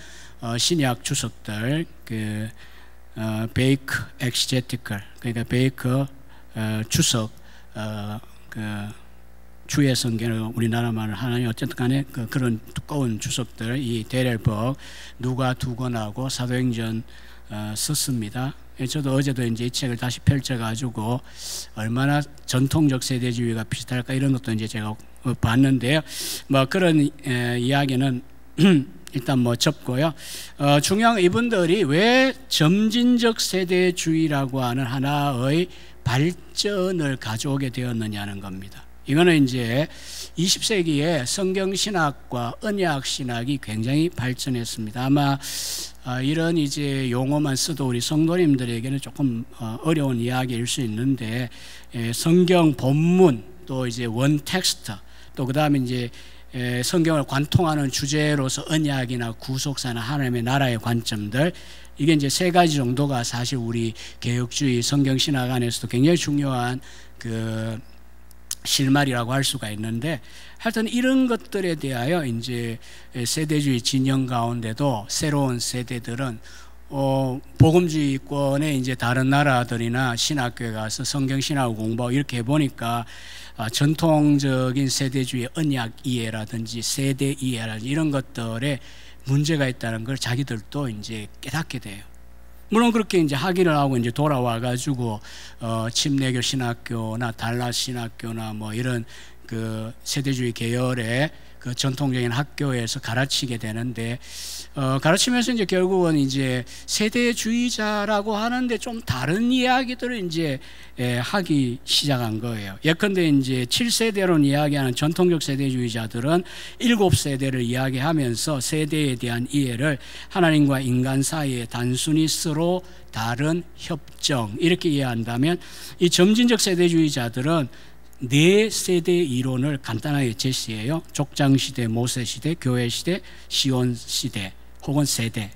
신약 주석들 그 베이크 엑시제티컬, 그러니까 베이크 주석 그 주의 성경을 우리나라말을 하나님 어쨌든 간에 그런 두꺼운 주석들, 이 데렐 벅 누가 두 권하고 사도행전 썼습니다. 저도 어제도 이제 이 책을 다시 펼쳐가지고 얼마나 전통적 세대주의가 비슷할까 이런 것도 이제 제가 봤는데요. 뭐 그런 이야기는 일단 뭐 접고요. 중요한 이분들이 왜 점진적 세대주의라고 하는 하나의 발전을 가져오게 되었느냐는 겁니다. 이거는 이제 20세기에 성경신학과 언약신학이 굉장히 발전했습니다. 아마 이런 이제 용어만 써도 우리 성도님들에게는 조금 어려운 이야기일 수 있는데 성경 본문 또 이제 원 텍스트 또 그다음에 이제 성경을 관통하는 주제로서 언약이나 구속사나 하나님의 나라의 관점들 이게 이제 세 가지 정도가 사실 우리 개혁주의 성경신학 안에서도 굉장히 중요한 그 실마리라고 할 수가 있는데 하여튼 이런 것들에 대하여 이제 세대주의 진영 가운데도 새로운 세대들은 복음주의권의 이제 다른 나라들이나 신학교에 가서 성경신학을 공부하고 이렇게 해보니까 전통적인 세대주의 언약 이해라든지 세대 이해라든지 이런 것들에 문제가 있다는 걸 자기들도 이제 깨닫게 돼요. 물론 그렇게 이제 학위를 하고 이제 돌아와가지고 침례교 신학교나 달라스 신학교나 뭐 이런 그 세대주의 계열의 그 전통적인 학교에서 가르치게 되는데 가르치면서 이제 결국은 이제 세대주의자라고 하는데 좀 다른 이야기들을 이제 하기 시작한 거예요. 예컨대 이제 7세대론 이야기하는 전통적 세대주의자들은 7세대를 이야기하면서 세대에 대한 이해를 하나님과 인간 사이에 단순히 서로 다른 협정 이렇게 이해한다면 이 점진적 세대주의자들은 네 세대 이론을 간단하게 제시해요. 족장시대, 모세시대, 교회시대, 시온시대 혹은 세대.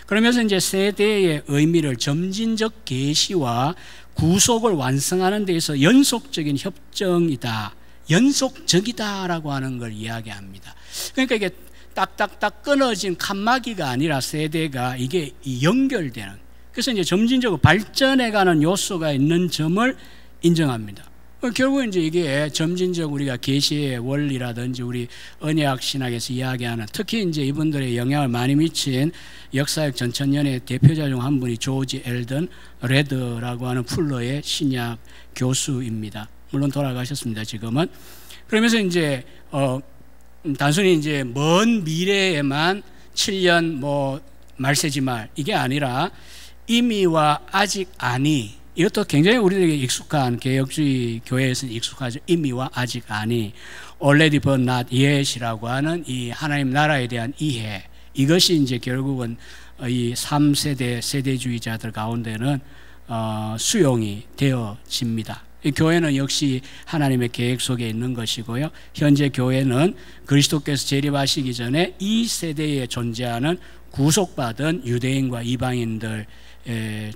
그러면서 이제 세대의 의미를 점진적 계시와 구속을 완성하는 데에서 연속적인 협정이다, 연속적이다라고 하는 걸 이야기합니다. 그러니까 이게 딱딱딱 끊어진 칸막이가 아니라 세대가 이게 연결되는, 그래서 이제 점진적으로 발전해가는 요소가 있는 점을 인정합니다. 결국 이제 이게 점진적 우리가 계시의 원리라든지 우리 언약 신학에서 이야기하는 특히 이제 이분들의 영향을 많이 미친 역사학 전천년의 대표자 중 한 분이 조지 엘던 레드라고 하는 풀러의 신약 교수입니다. 물론 돌아가셨습니다, 지금은. 그러면서 이제 단순히 이제 먼 미래에만 7년 뭐 말세지 말 이게 아니라 이미와 아직 아니, 이것도 굉장히 우리들에게 익숙한 개혁주의 교회에서는 익숙하죠. 이미와 아직 아니, already but not yet이라고 하는 이 하나님 나라에 대한 이해, 이것이 이제 결국은 이 3세대 세대주의자들 가운데는 수용이 되어집니다. 이 교회는 역시 하나님의 계획 속에 있는 것이고요. 현재 교회는 그리스도께서 재림하시기 전에 이 세대에 존재하는 구속받은 유대인과 이방인들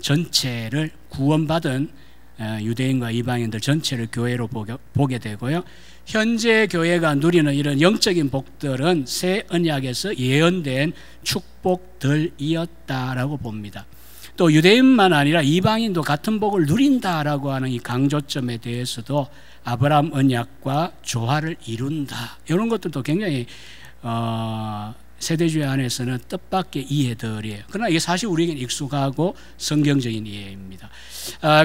전체를 구원받은 유대인과 이방인들 전체를 교회로 보게 되고요. 현재 교회가 누리는 이런 영적인 복들은 새 언약에서 예언된 축복들이었다라고 봅니다. 또 유대인만 아니라 이방인도 같은 복을 누린다라고 하는 이 강조점에 대해서도 아브라함 언약과 조화를 이룬다. 이런 것들도 굉장히 세대주의 안에서는 뜻밖의 이해들이에요. 그러나 이게 사실 우리에게는 익숙하고 성경적인 이해입니다.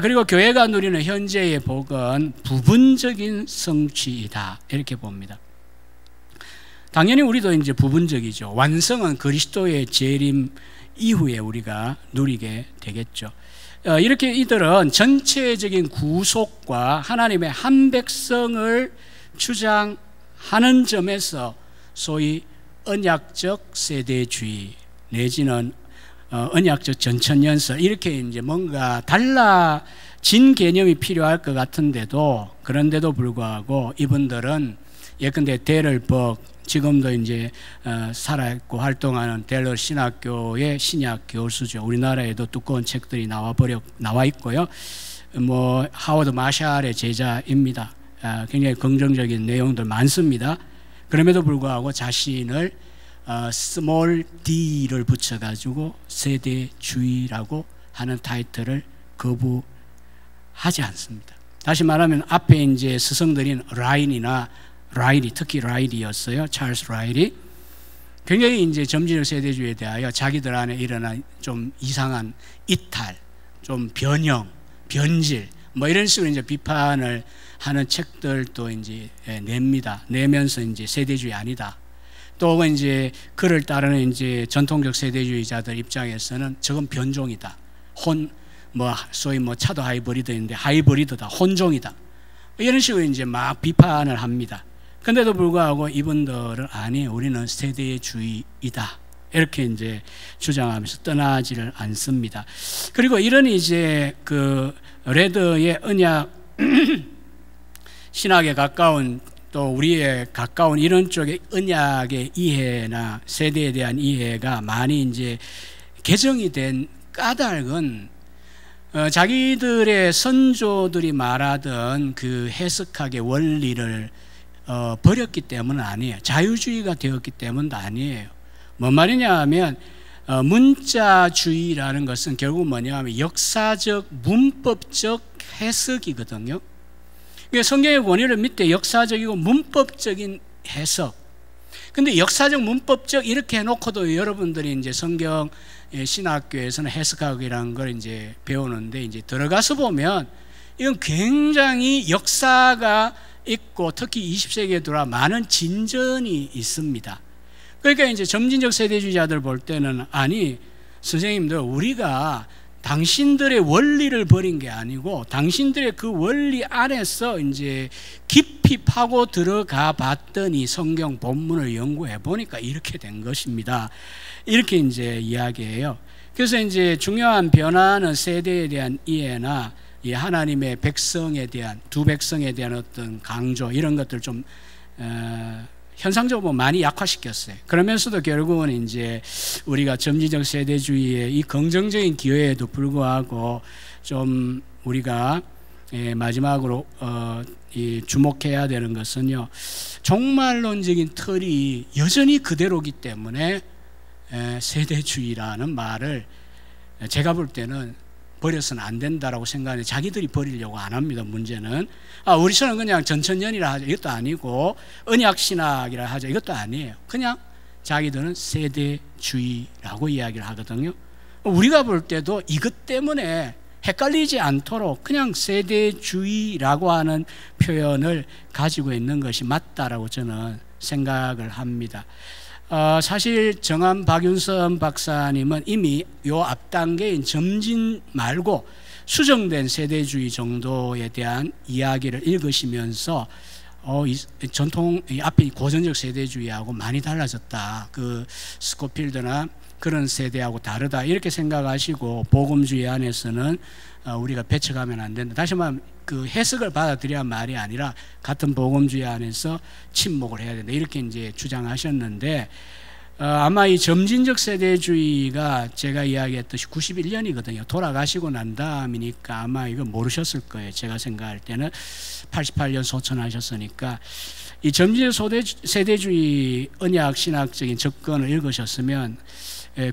그리고 교회가 누리는 현재의 복은 부분적인 성취이다. 이렇게 봅니다. 당연히 우리도 이제 부분적이죠. 완성은 그리스도의 재림 이후에 우리가 누리게 되겠죠. 이렇게 이들은 전체적인 구속과 하나님의 한 백성을 주장하는 점에서 소위 언약적 세대주의 내지는 언약적 전천연설 이렇게 이제 뭔가 달라진 개념이 필요할 것 같은데도 그런데도 불구하고 이분들은 예컨대 데럴벅 지금도 이제 살아있고 활동하는 델러 신학교의 신약 교수죠. 우리나라에도 두꺼운 책들이 나와 있고요. 뭐 하워드 마샬의 제자입니다. 굉장히 긍정적인 내용들 많습니다. 그럼에도 불구하고 자신을 small d를 붙여가지고 세대주의라고 하는 타이틀을 거부하지 않습니다. 다시 말하면 앞에 이제 스승들인 라일이 특히 라일이었어요. 찰스 라일이 굉장히 이제 점진적 세대주의에 대하여 자기들 안에 일어난 좀 이상한 이탈, 좀 변형, 변질 뭐 이런 식으로 이제 비판을 하는 책들도 이제 냅니다. 내면서 이제 세대주의 아니다. 또 이제 그를 따르는 이제 전통적 세대주의자들 입장에서는 저건 변종이다. 소위 차도 하이브리드인데 하이브리드다. 혼종이다. 이런 식으로 이제 막 비판을 합니다. 근데도 불구하고 이분들은 아니에요. 우리는 세대주의이다. 이렇게 이제 주장하면서 떠나지를 않습니다. 그리고 이런 이제 그 레드의 언약 신학에 가까운 또 우리에 가까운 이런 쪽의 언약의 이해나 세대에 대한 이해가 많이 이제 개정이 된 까닭은 자기들의 선조들이 말하던 그 해석학의 원리를 버렸기 때문은 아니에요. 자유주의가 되었기 때문도 아니에요. 뭔 말이냐 하면 문자주의라는 것은 결국 뭐냐 하면 역사적 문법적 해석이거든요. 성경의 원리를 밑에 역사적이고 문법적인 해석. 근데 역사적 문법적 이렇게 해놓고도 여러분들이 이제 성경 신학교에서는 해석학이라는 걸 이제 배우는데 이제 들어가서 보면 이건 굉장히 역사가 있고 특히 20세기에 들어와 많은 진전이 있습니다. 그러니까 이제 점진적 세대주의자들 볼 때는 아니 선생님들 우리가 당신들의 원리를 버린 게 아니고 당신들의 그 원리 안에서 이제 깊이 파고 들어가 봤더니 성경 본문을 연구해 보니까 이렇게 된 것입니다. 이렇게 이제 이야기해요. 그래서 이제 중요한 변화는 세대에 대한 이해나 이 하나님의 백성에 대한 두 백성에 대한 어떤 강조 이런 것들 좀 현상적으로 많이 약화시켰어요. 그러면서도 결국은 이제 우리가 점진적 세대주의의 이 긍정적인 기회에도 불구하고 좀 우리가 마지막으로 주목해야 되는 것은요. 종말론적인 틀이 여전히 그대로기 때문에 세대주의라는 말을 제가 볼 때는 버려서는 안 된다라고 생각하는데 자기들이 버리려고 안 합니다. 문제는 우리처럼 그냥 전천년이라 하죠. 이것도 아니고 언약신학이라 하죠. 이것도 아니에요. 그냥 자기들은 세대주의라고 이야기를 하거든요. 우리가 볼 때도 이것 때문에 헷갈리지 않도록 그냥 세대주의라고 하는 표현을 가지고 있는 것이 맞다라고 저는 생각을 합니다. 사실 정한 박윤선 박사님은 이미 요 앞단계인 점진 말고 수정된 세대주의 정도에 대한 이야기를 읽으시면서 전통 앞에 고전적 세대주의하고 많이 달라졌다. 그 스코필드나 그런 세대하고 다르다 이렇게 생각하시고 복음주의 안에서는 우리가 배척하면 안 된다. 다시 말하면 그 해석을 받아들여야 말이 아니라 같은 복음주의 안에서 침묵을 해야 된다 이렇게 이제 주장하셨는데 아마 이 점진적 세대주의가 제가 이야기했듯이 91년이거든요. 돌아가시고 난 다음이니까 아마 이거 모르셨을 거예요. 제가 생각할 때는 88년 소천하셨으니까 이 점진적 세대주의 언약 신학적인 접근을 읽으셨으면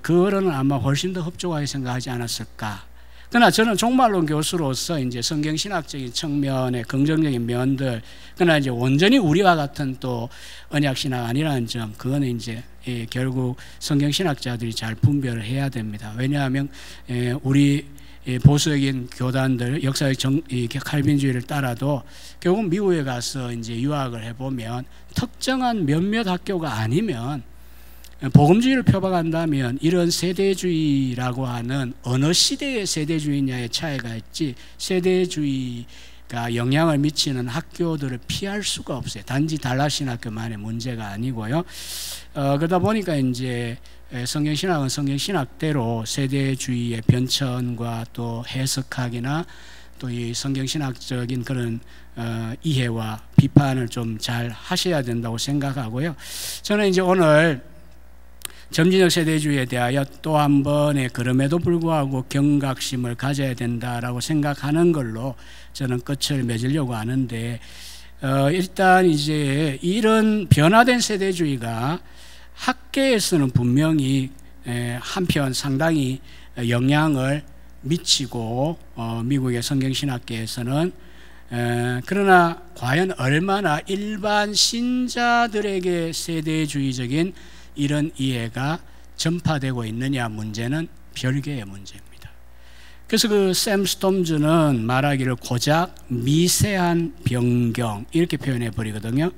그거는 아마 훨씬 더 흡족하게 생각하지 않았을까. 그러나 저는 종말론 교수로서 이제 성경신학적인 측면의 긍정적인 면들, 그러나 이제 온전히 우리와 같은 또 언약신학 아니라는 점, 그거는 이제 결국 성경신학자들이 잘 분별을 해야 됩니다. 왜냐하면 우리 보수적인 교단들, 역사적 칼빈주의를 따라도 결국 미국에 가서 이제 유학을 해보면 특정한 몇몇 학교가 아니면 복음주의를 표방한다면 이런 세대주의라고 하는 어느 시대의 세대주의냐의 차이가 있지 세대주의가 영향을 미치는 학교들을 피할 수가 없어요. 단지 달라신학교만의 문제가 아니고요. 그러다 보니까 이제 성경신학은 성경신학대로 세대주의의 변천과 또 해석학이나 또 이 성경신학적인 그런 이해와 비판을 좀 잘 하셔야 된다고 생각하고요. 저는 이제 오늘 점진적 세대주의에 대하여 또 한 번의 그럼에도 불구하고 경각심을 가져야 된다라고 생각하는 걸로 저는 끝을 맺으려고 하는데 일단 이제 이런 변화된 세대주의가 학계에서는 분명히 한편 상당히 영향을 미치고 미국의 성경신학계에서는 그러나 과연 얼마나 일반 신자들에게 세대주의적인 이런 이해가 전파되고 있느냐 문제는 별개의 문제입니다. 그래서 그 샘 스톰즈는 말하기를 고작 미세한 변경 이렇게 표현해 버리거든요.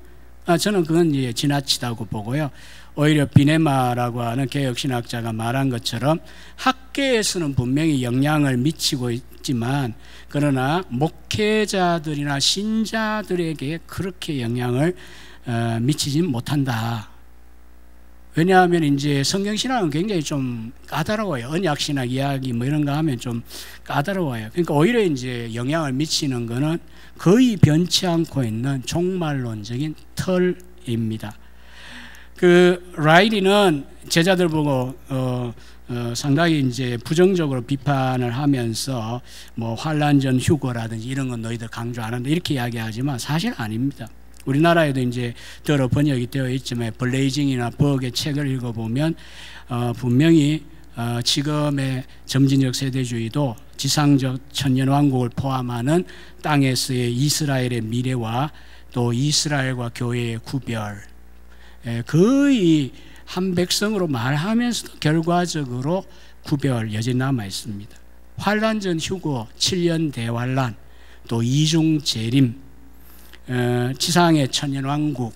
저는 그건 이제 지나치다고 보고요. 오히려 비네마라고 하는 개혁신학자가 말한 것처럼 학계에서는 분명히 영향을 미치고 있지만 그러나 목회자들이나 신자들에게 그렇게 영향을 미치지 못한다. 왜냐하면 이제 성경신학은 굉장히 좀 까다로워요. 언약신학 이야기 뭐 이런 거 하면 좀 까다로워요. 그러니까 오히려 이제 영향을 미치는 거는 거의 변치 않고 있는 종말론적인 털입니다. 그 라이리는 제자들 보고 상당히 이제 부정적으로 비판을 하면서 뭐 환란전 휴거라든지 이런 건 너희들 강조 안 한다 이렇게 이야기하지만 사실 아닙니다. 우리나라에도 이제 여러 번역이 되어 있지만 블레이징이나 버그의 책을 읽어보면 분명히 지금의 점진적 세대주의도 지상적 천년왕국을 포함하는 땅에서의 이스라엘의 미래와 또 이스라엘과 교회의 구별 거의 한 백성으로 말하면서도 결과적으로 구별 여전히 남아 있습니다. 환란전 휴거, 7년 대환란, 또 이중 재림, 지상의 천년왕국,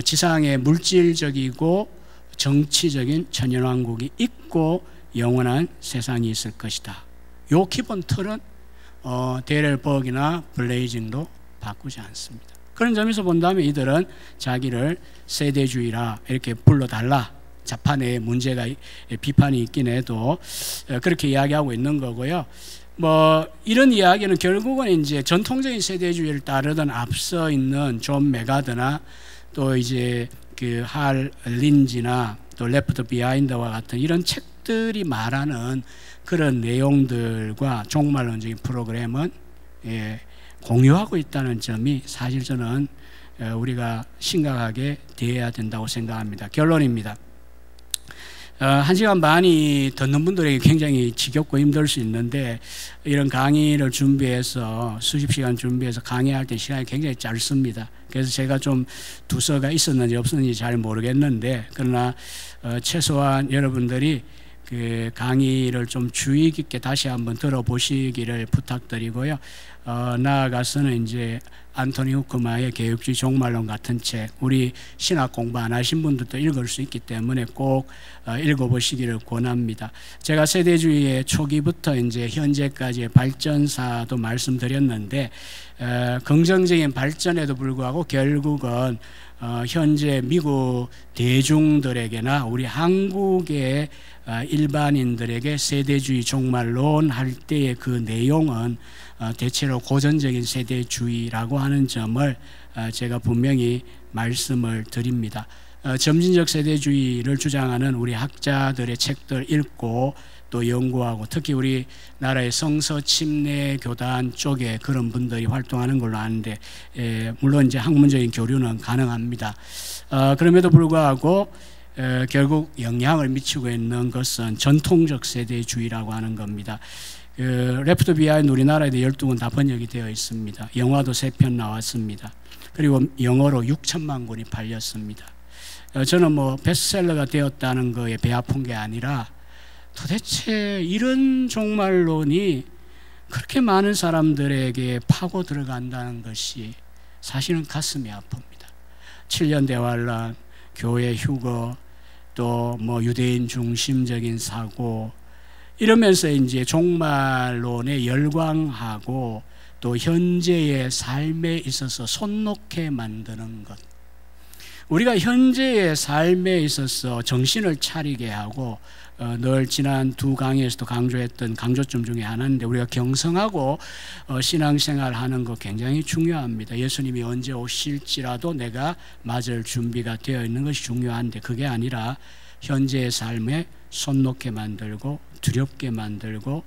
지상의 물질적이고 정치적인 천년왕국이 있고 영원한 세상이 있을 것이다. 요 기본 틀은 데렐버그나 블레이징도 바꾸지 않습니다. 그런 점에서 본다면 이들은 자기를 세대주의라 이렇게 불러달라. 자판에 문제가 비판이 있긴 해도 그렇게 이야기하고 있는 거고요. 뭐 이런 이야기는 결국은 이제 전통적인 세대주의를 따르던 앞서 있는 존 메가드나 또 이제 그 할 린지나 또 레프트 비하인드와 같은 이런 책들이 말하는 그런 내용들과 종말론적인 프로그램은 공유하고 있다는 점이 사실 저는 우리가 심각하게 대해야 된다고 생각합니다. 결론입니다. 1시간 반이 듣는 분들에게 굉장히 지겹고 힘들 수 있는데 이런 강의를 준비해서 수십 시간 준비해서 강의할 때 시간이 굉장히 짧습니다. 그래서 제가 좀 두서가 있었는지 없었는지 잘 모르겠는데 그러나 최소한 여러분들이 그 강의를 좀 주의 깊게 다시 한번 들어보시기를 부탁드리고요. 나아가서는 이제 안토니 후크마의 개혁주의 종말론 같은 책, 우리 신학 공부 안 하신 분들도 읽을 수 있기 때문에 꼭 읽어보시기를 권합니다. 제가 세대주의의 초기부터 이제 현재까지의 발전사도 말씀드렸는데 긍정적인 발전에도 불구하고 결국은 현재 미국 대중들에게나 우리 한국의 일반인들에게 세대주의 종말론 할 때의 그 내용은 대체로 고전적인 세대주의라고 하는 점을 제가 분명히 말씀을 드립니다. 점진적 세대주의를 주장하는 우리 학자들의 책들 읽고 또 연구하고, 특히 우리나라의 성서 침례 교단 쪽에 그런 분들이 활동하는 걸로 아는데, 물론 이제 학문적인 교류는 가능합니다. 그럼에도 불구하고 결국 영향을 미치고 있는 것은 전통적 세대주의라고 하는 겁니다. 레프트 비하인드 우리나라에도 12권 다 번역이 되어 있습니다. 영화도 3편 나왔습니다. 그리고 영어로 6천만 권이 팔렸습니다. 저는 뭐 베스트셀러가 되었다는 거에 배 아픈 게 아니라, 도대체 이런 종말론이 그렇게 많은 사람들에게 파고 들어간다는 것이 사실은 가슴이 아픕니다. 7년 대환란, 교회 휴거, 또 뭐 유대인 중심적인 사고, 이러면서 이제 종말론에 열광하고 또 현재의 삶에 있어서 손 놓게 만드는 것, 우리가 현재의 삶에 있어서 정신을 차리게 하고, 늘 지난 2 강의에서도 강조했던 강조점 중에 하나인데, 우리가 경성하고 신앙생활하는 거 굉장히 중요합니다. 예수님이 언제 오실지라도 내가 맞을 준비가 되어 있는 것이 중요한데, 그게 아니라 현재의 삶에 손 놓게 만들고 두렵게 만들고,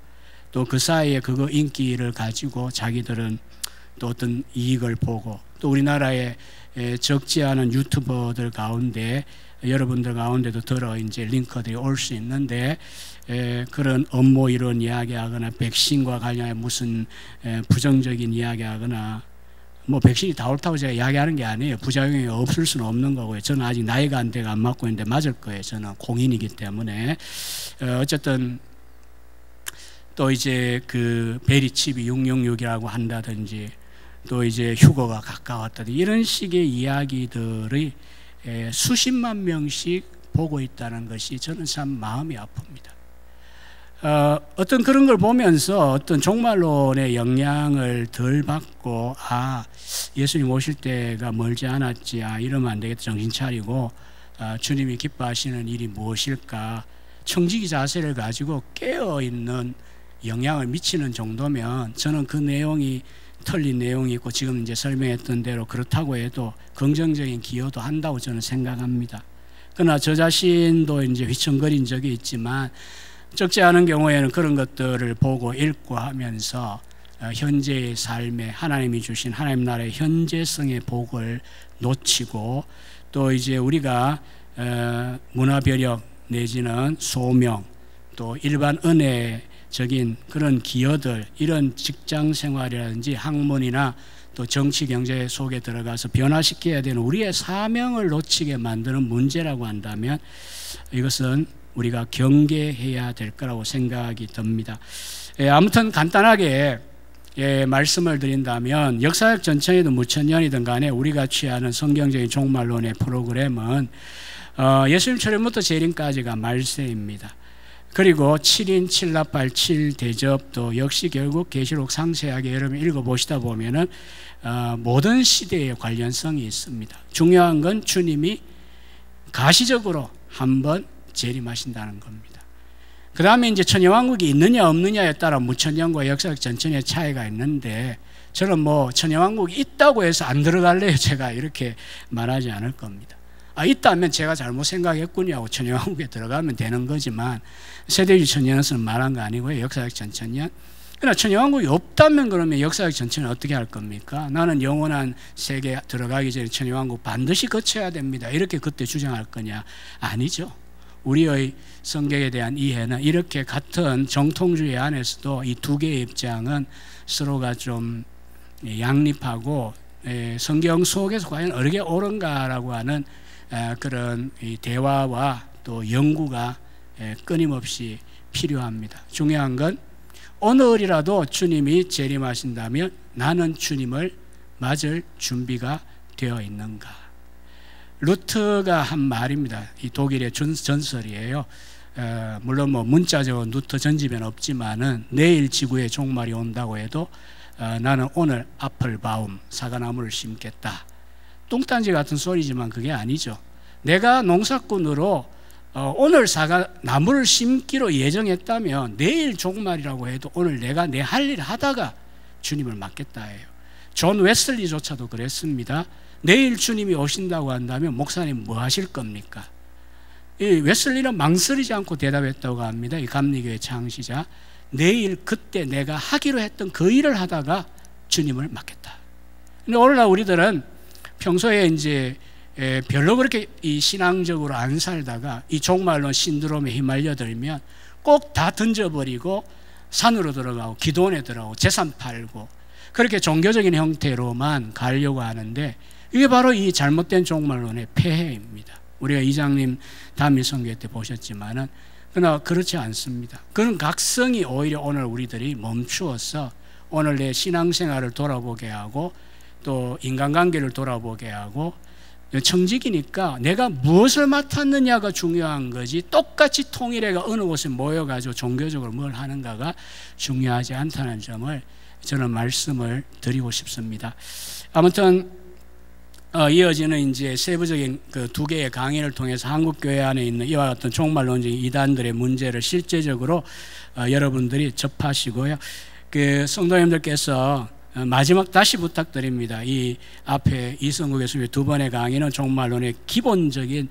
또 그 사이에 그거 인기를 가지고 자기들은 또 어떤 이익을 보고, 또 우리나라의 적지 않은 유튜버들 가운데, 여러분들 가운데도 들어 이제 링커들이 올 수 있는데, 그런 업무 이론 이야기하거나 백신과 관련해 무슨 부정적인 이야기하거나, 뭐 백신이 다 옳다고 제가 이야기하는 게 아니에요. 부작용이 없을 수는 없는 거고요. 저는 아직 나이가 안 돼가 안 맞고 있는데 맞을 거예요. 저는 공인이기 때문에. 어쨌든 또 이제 그 베리칩이 666이라고 한다든지, 또 이제 휴거가 가까웠다든지, 이런 식의 이야기들이 수십만 명씩 보고 있다는 것이 저는 참 마음이 아픕니다. 어떤 그런 걸 보면서 어떤 종말론의 영향을 덜 받고, 예수님 오실 때가 멀지 않았지, 이러면 안 되겠다, 정신 차리고 주님이 기뻐하시는 일이 무엇일까, 청지기 자세를 가지고 깨어있는 영향을 미치는 정도면, 저는 그 내용이 틀린 내용이 있고 지금 이제 설명했던 대로 그렇다고 해도 긍정적인 기여도 한다고 저는 생각합니다. 그러나 저 자신도 이제 휘청거린 적이 있지만, 적지 않은 경우에는 그런 것들을 보고 읽고 하면서 현재의 삶에 하나님이 주신 하나님 나라의 현재성의 복을 놓치고, 또 이제 우리가 문화벼력 내지는 소명, 또 일반 은혜적인 그런 기여들, 이런 직장 생활이라든지 학문이나 또 정치 경제 속에 들어가서 변화시켜야 되는 우리의 사명을 놓치게 만드는 문제라고 한다면, 이것은 우리가 경계해야 될 거라고 생각이 듭니다. 아무튼 간단하게 말씀을 드린다면, 역사적 전천이든 무천년이든 간에 우리가 취하는 성경적인 종말론의 프로그램은 예수님 초림부터 재림까지가 말세입니다. 그리고 7인 7나팔 7대접도 역시 결국 계시록 상세하게 여러분 읽어보시다 보면은 모든 시대에 관련성이 있습니다. 중요한 건 주님이 가시적으로 한번 재림하신다는 겁니다. 그 다음에 이제 천년왕국이 있느냐 없느냐에 따라 무천년과 역사적 전천의 차이가 있는데, 저는 뭐 천년왕국이 있다고 해서 안 들어갈래요. 제가 이렇게 말하지 않을 겁니다. 있다면 제가 잘못 생각했군요 하고 천년왕국에 들어가면 되는 거지만, 세대주의 천년은 말한 거 아니고요. 역사적 전천년. 그러나 천년왕국이 없다면 그러면 역사적 전천은 어떻게 할 겁니까? 나는 영원한 세계 들어가기 전에 천년왕국 반드시 거쳐야 됩니다, 이렇게 그때 주장할 거냐? 아니죠. 우리의 성경에 대한 이해는 이렇게 같은 정통주의 안에서도 이 두 개의 입장은 서로가 좀 양립하고, 성경 속에서 과연 어느 게 옳은가라고 하는 그런 대화와 또 연구가 끊임없이 필요합니다. 중요한 건 오늘이라도 주님이 재림하신다면 나는 주님을 맞을 준비가 되어 있는가. 루트가 한 말입니다. 이 독일의 전설이에요. 물론 뭐 문자적으로 루트 전집에는 없지만은, 내일 지구의 종말이 온다고 해도 나는 오늘 아플바움, 사과나무를 심겠다. 뚱딴지 같은 소리지만 그게 아니죠. 내가 농사꾼으로 오늘 사과나무를 심기로 예정했다면, 내일 종말이라고 해도 오늘 내가 내 할 일 하다가 주님을 맞겠다예요. 존 웨슬리조차도 그랬습니다. 내일 주님이 오신다고 한다면 목사님 뭐 하실 겁니까? 이 웨슬리는 망설이지 않고 대답했다고 합니다. 이 감리교회 창시자. 내일 그때 내가 하기로 했던 그 일을 하다가 주님을 맞겠다. 근데 오늘날 우리들은 평소에 이제 별로 그렇게 이 신앙적으로 안 살다가 이 종말론 신드롬에 휘말려들면 꼭 다 던져버리고 산으로 들어가고 기도원에 들어가고 재산 팔고 그렇게 종교적인 형태로만 가려고 하는데 이게 바로 이 잘못된 종말론의 폐해입니다. 우리가 이장님 담임 선교 때 보셨지만은 그러나 그렇지 않습니다. 그런 각성이 오히려 오늘 우리들이 멈추어서 오늘 내 신앙생활을 돌아보게 하고 또 인간관계를 돌아보게 하고 청직이니까 내가 무엇을 맡았느냐가 중요한 거지 똑같이 통일해가 어느 곳에 모여가지고 종교적으로 뭘 하는가가 중요하지 않다는 점을 저는 말씀을 드리고 싶습니다. 아무튼 이어지는 이제 세부적인 그 두 개의 강의를 통해서 한국교회 안에 있는 이와 같은 종말론적인 이단들의 문제를 실제적으로 여러분들이 접하시고요. 그 성도님들께서 마지막 다시 부탁드립니다. 이 앞에 이성국 교수님의 두 번의 강의는 종말론의 기본적인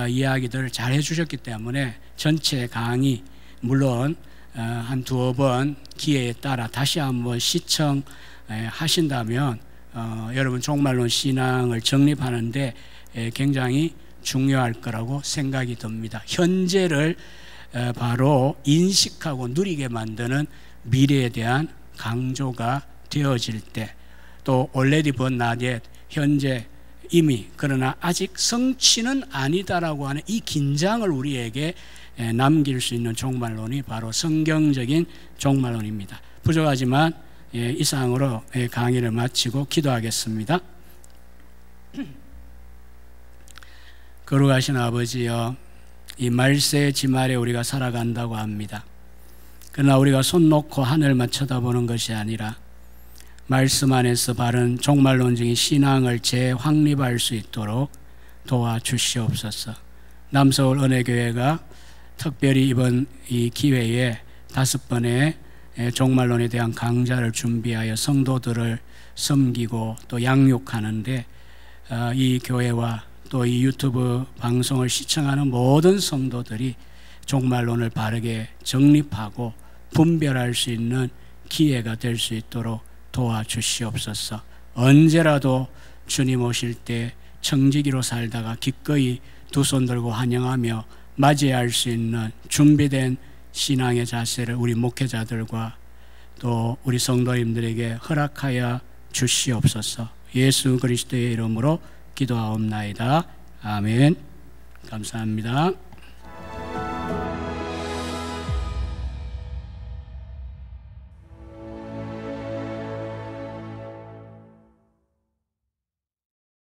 이야기들을 잘 해주셨기 때문에 전체 강의 물론 한 두어 번 기회에 따라 다시 한번 시청하신다면 여러분 종말론 신앙을 정립하는데 굉장히 중요할 거라고 생각이 듭니다. 현재를 바로 인식하고 누리게 만드는 미래에 대한 강조가 되어질 때 또 already but not yet 현재 이미 그러나 아직 성취는 아니다라고 하는 이 긴장을 우리에게 남길 수 있는 종말론이 바로 성경적인 종말론입니다. 부족하지만 이상으로 강의를 마치고 기도하겠습니다. 거룩하신 아버지여, 이 말세 지말에 우리가 살아간다고 합니다. 그러나 우리가 손 놓고 하늘만 쳐다보는 것이 아니라 말씀 안에서 바른 종말론적인 신앙을 재확립할 수 있도록 도와주시옵소서. 남서울 은혜교회가 특별히 이번 이 기회에 5번의 종말론에 대한 강좌를 준비하여 성도들을 섬기고 또 양육하는데 이 교회와 또 이 유튜브 방송을 시청하는 모든 성도들이 종말론을 바르게 정립하고 분별할 수 있는 기회가 될 수 있도록 도와주시옵소서. 언제라도 주님 오실 때 청지기로 살다가 기꺼이 두 손 들고 환영하며 맞이할 수 있는 준비된 신앙의 자세를 우리 목회자들과 또 우리 성도님들에게 허락하여 주시옵소서. 예수 그리스도의 이름으로 기도하옵나이다. 아멘. 감사합니다.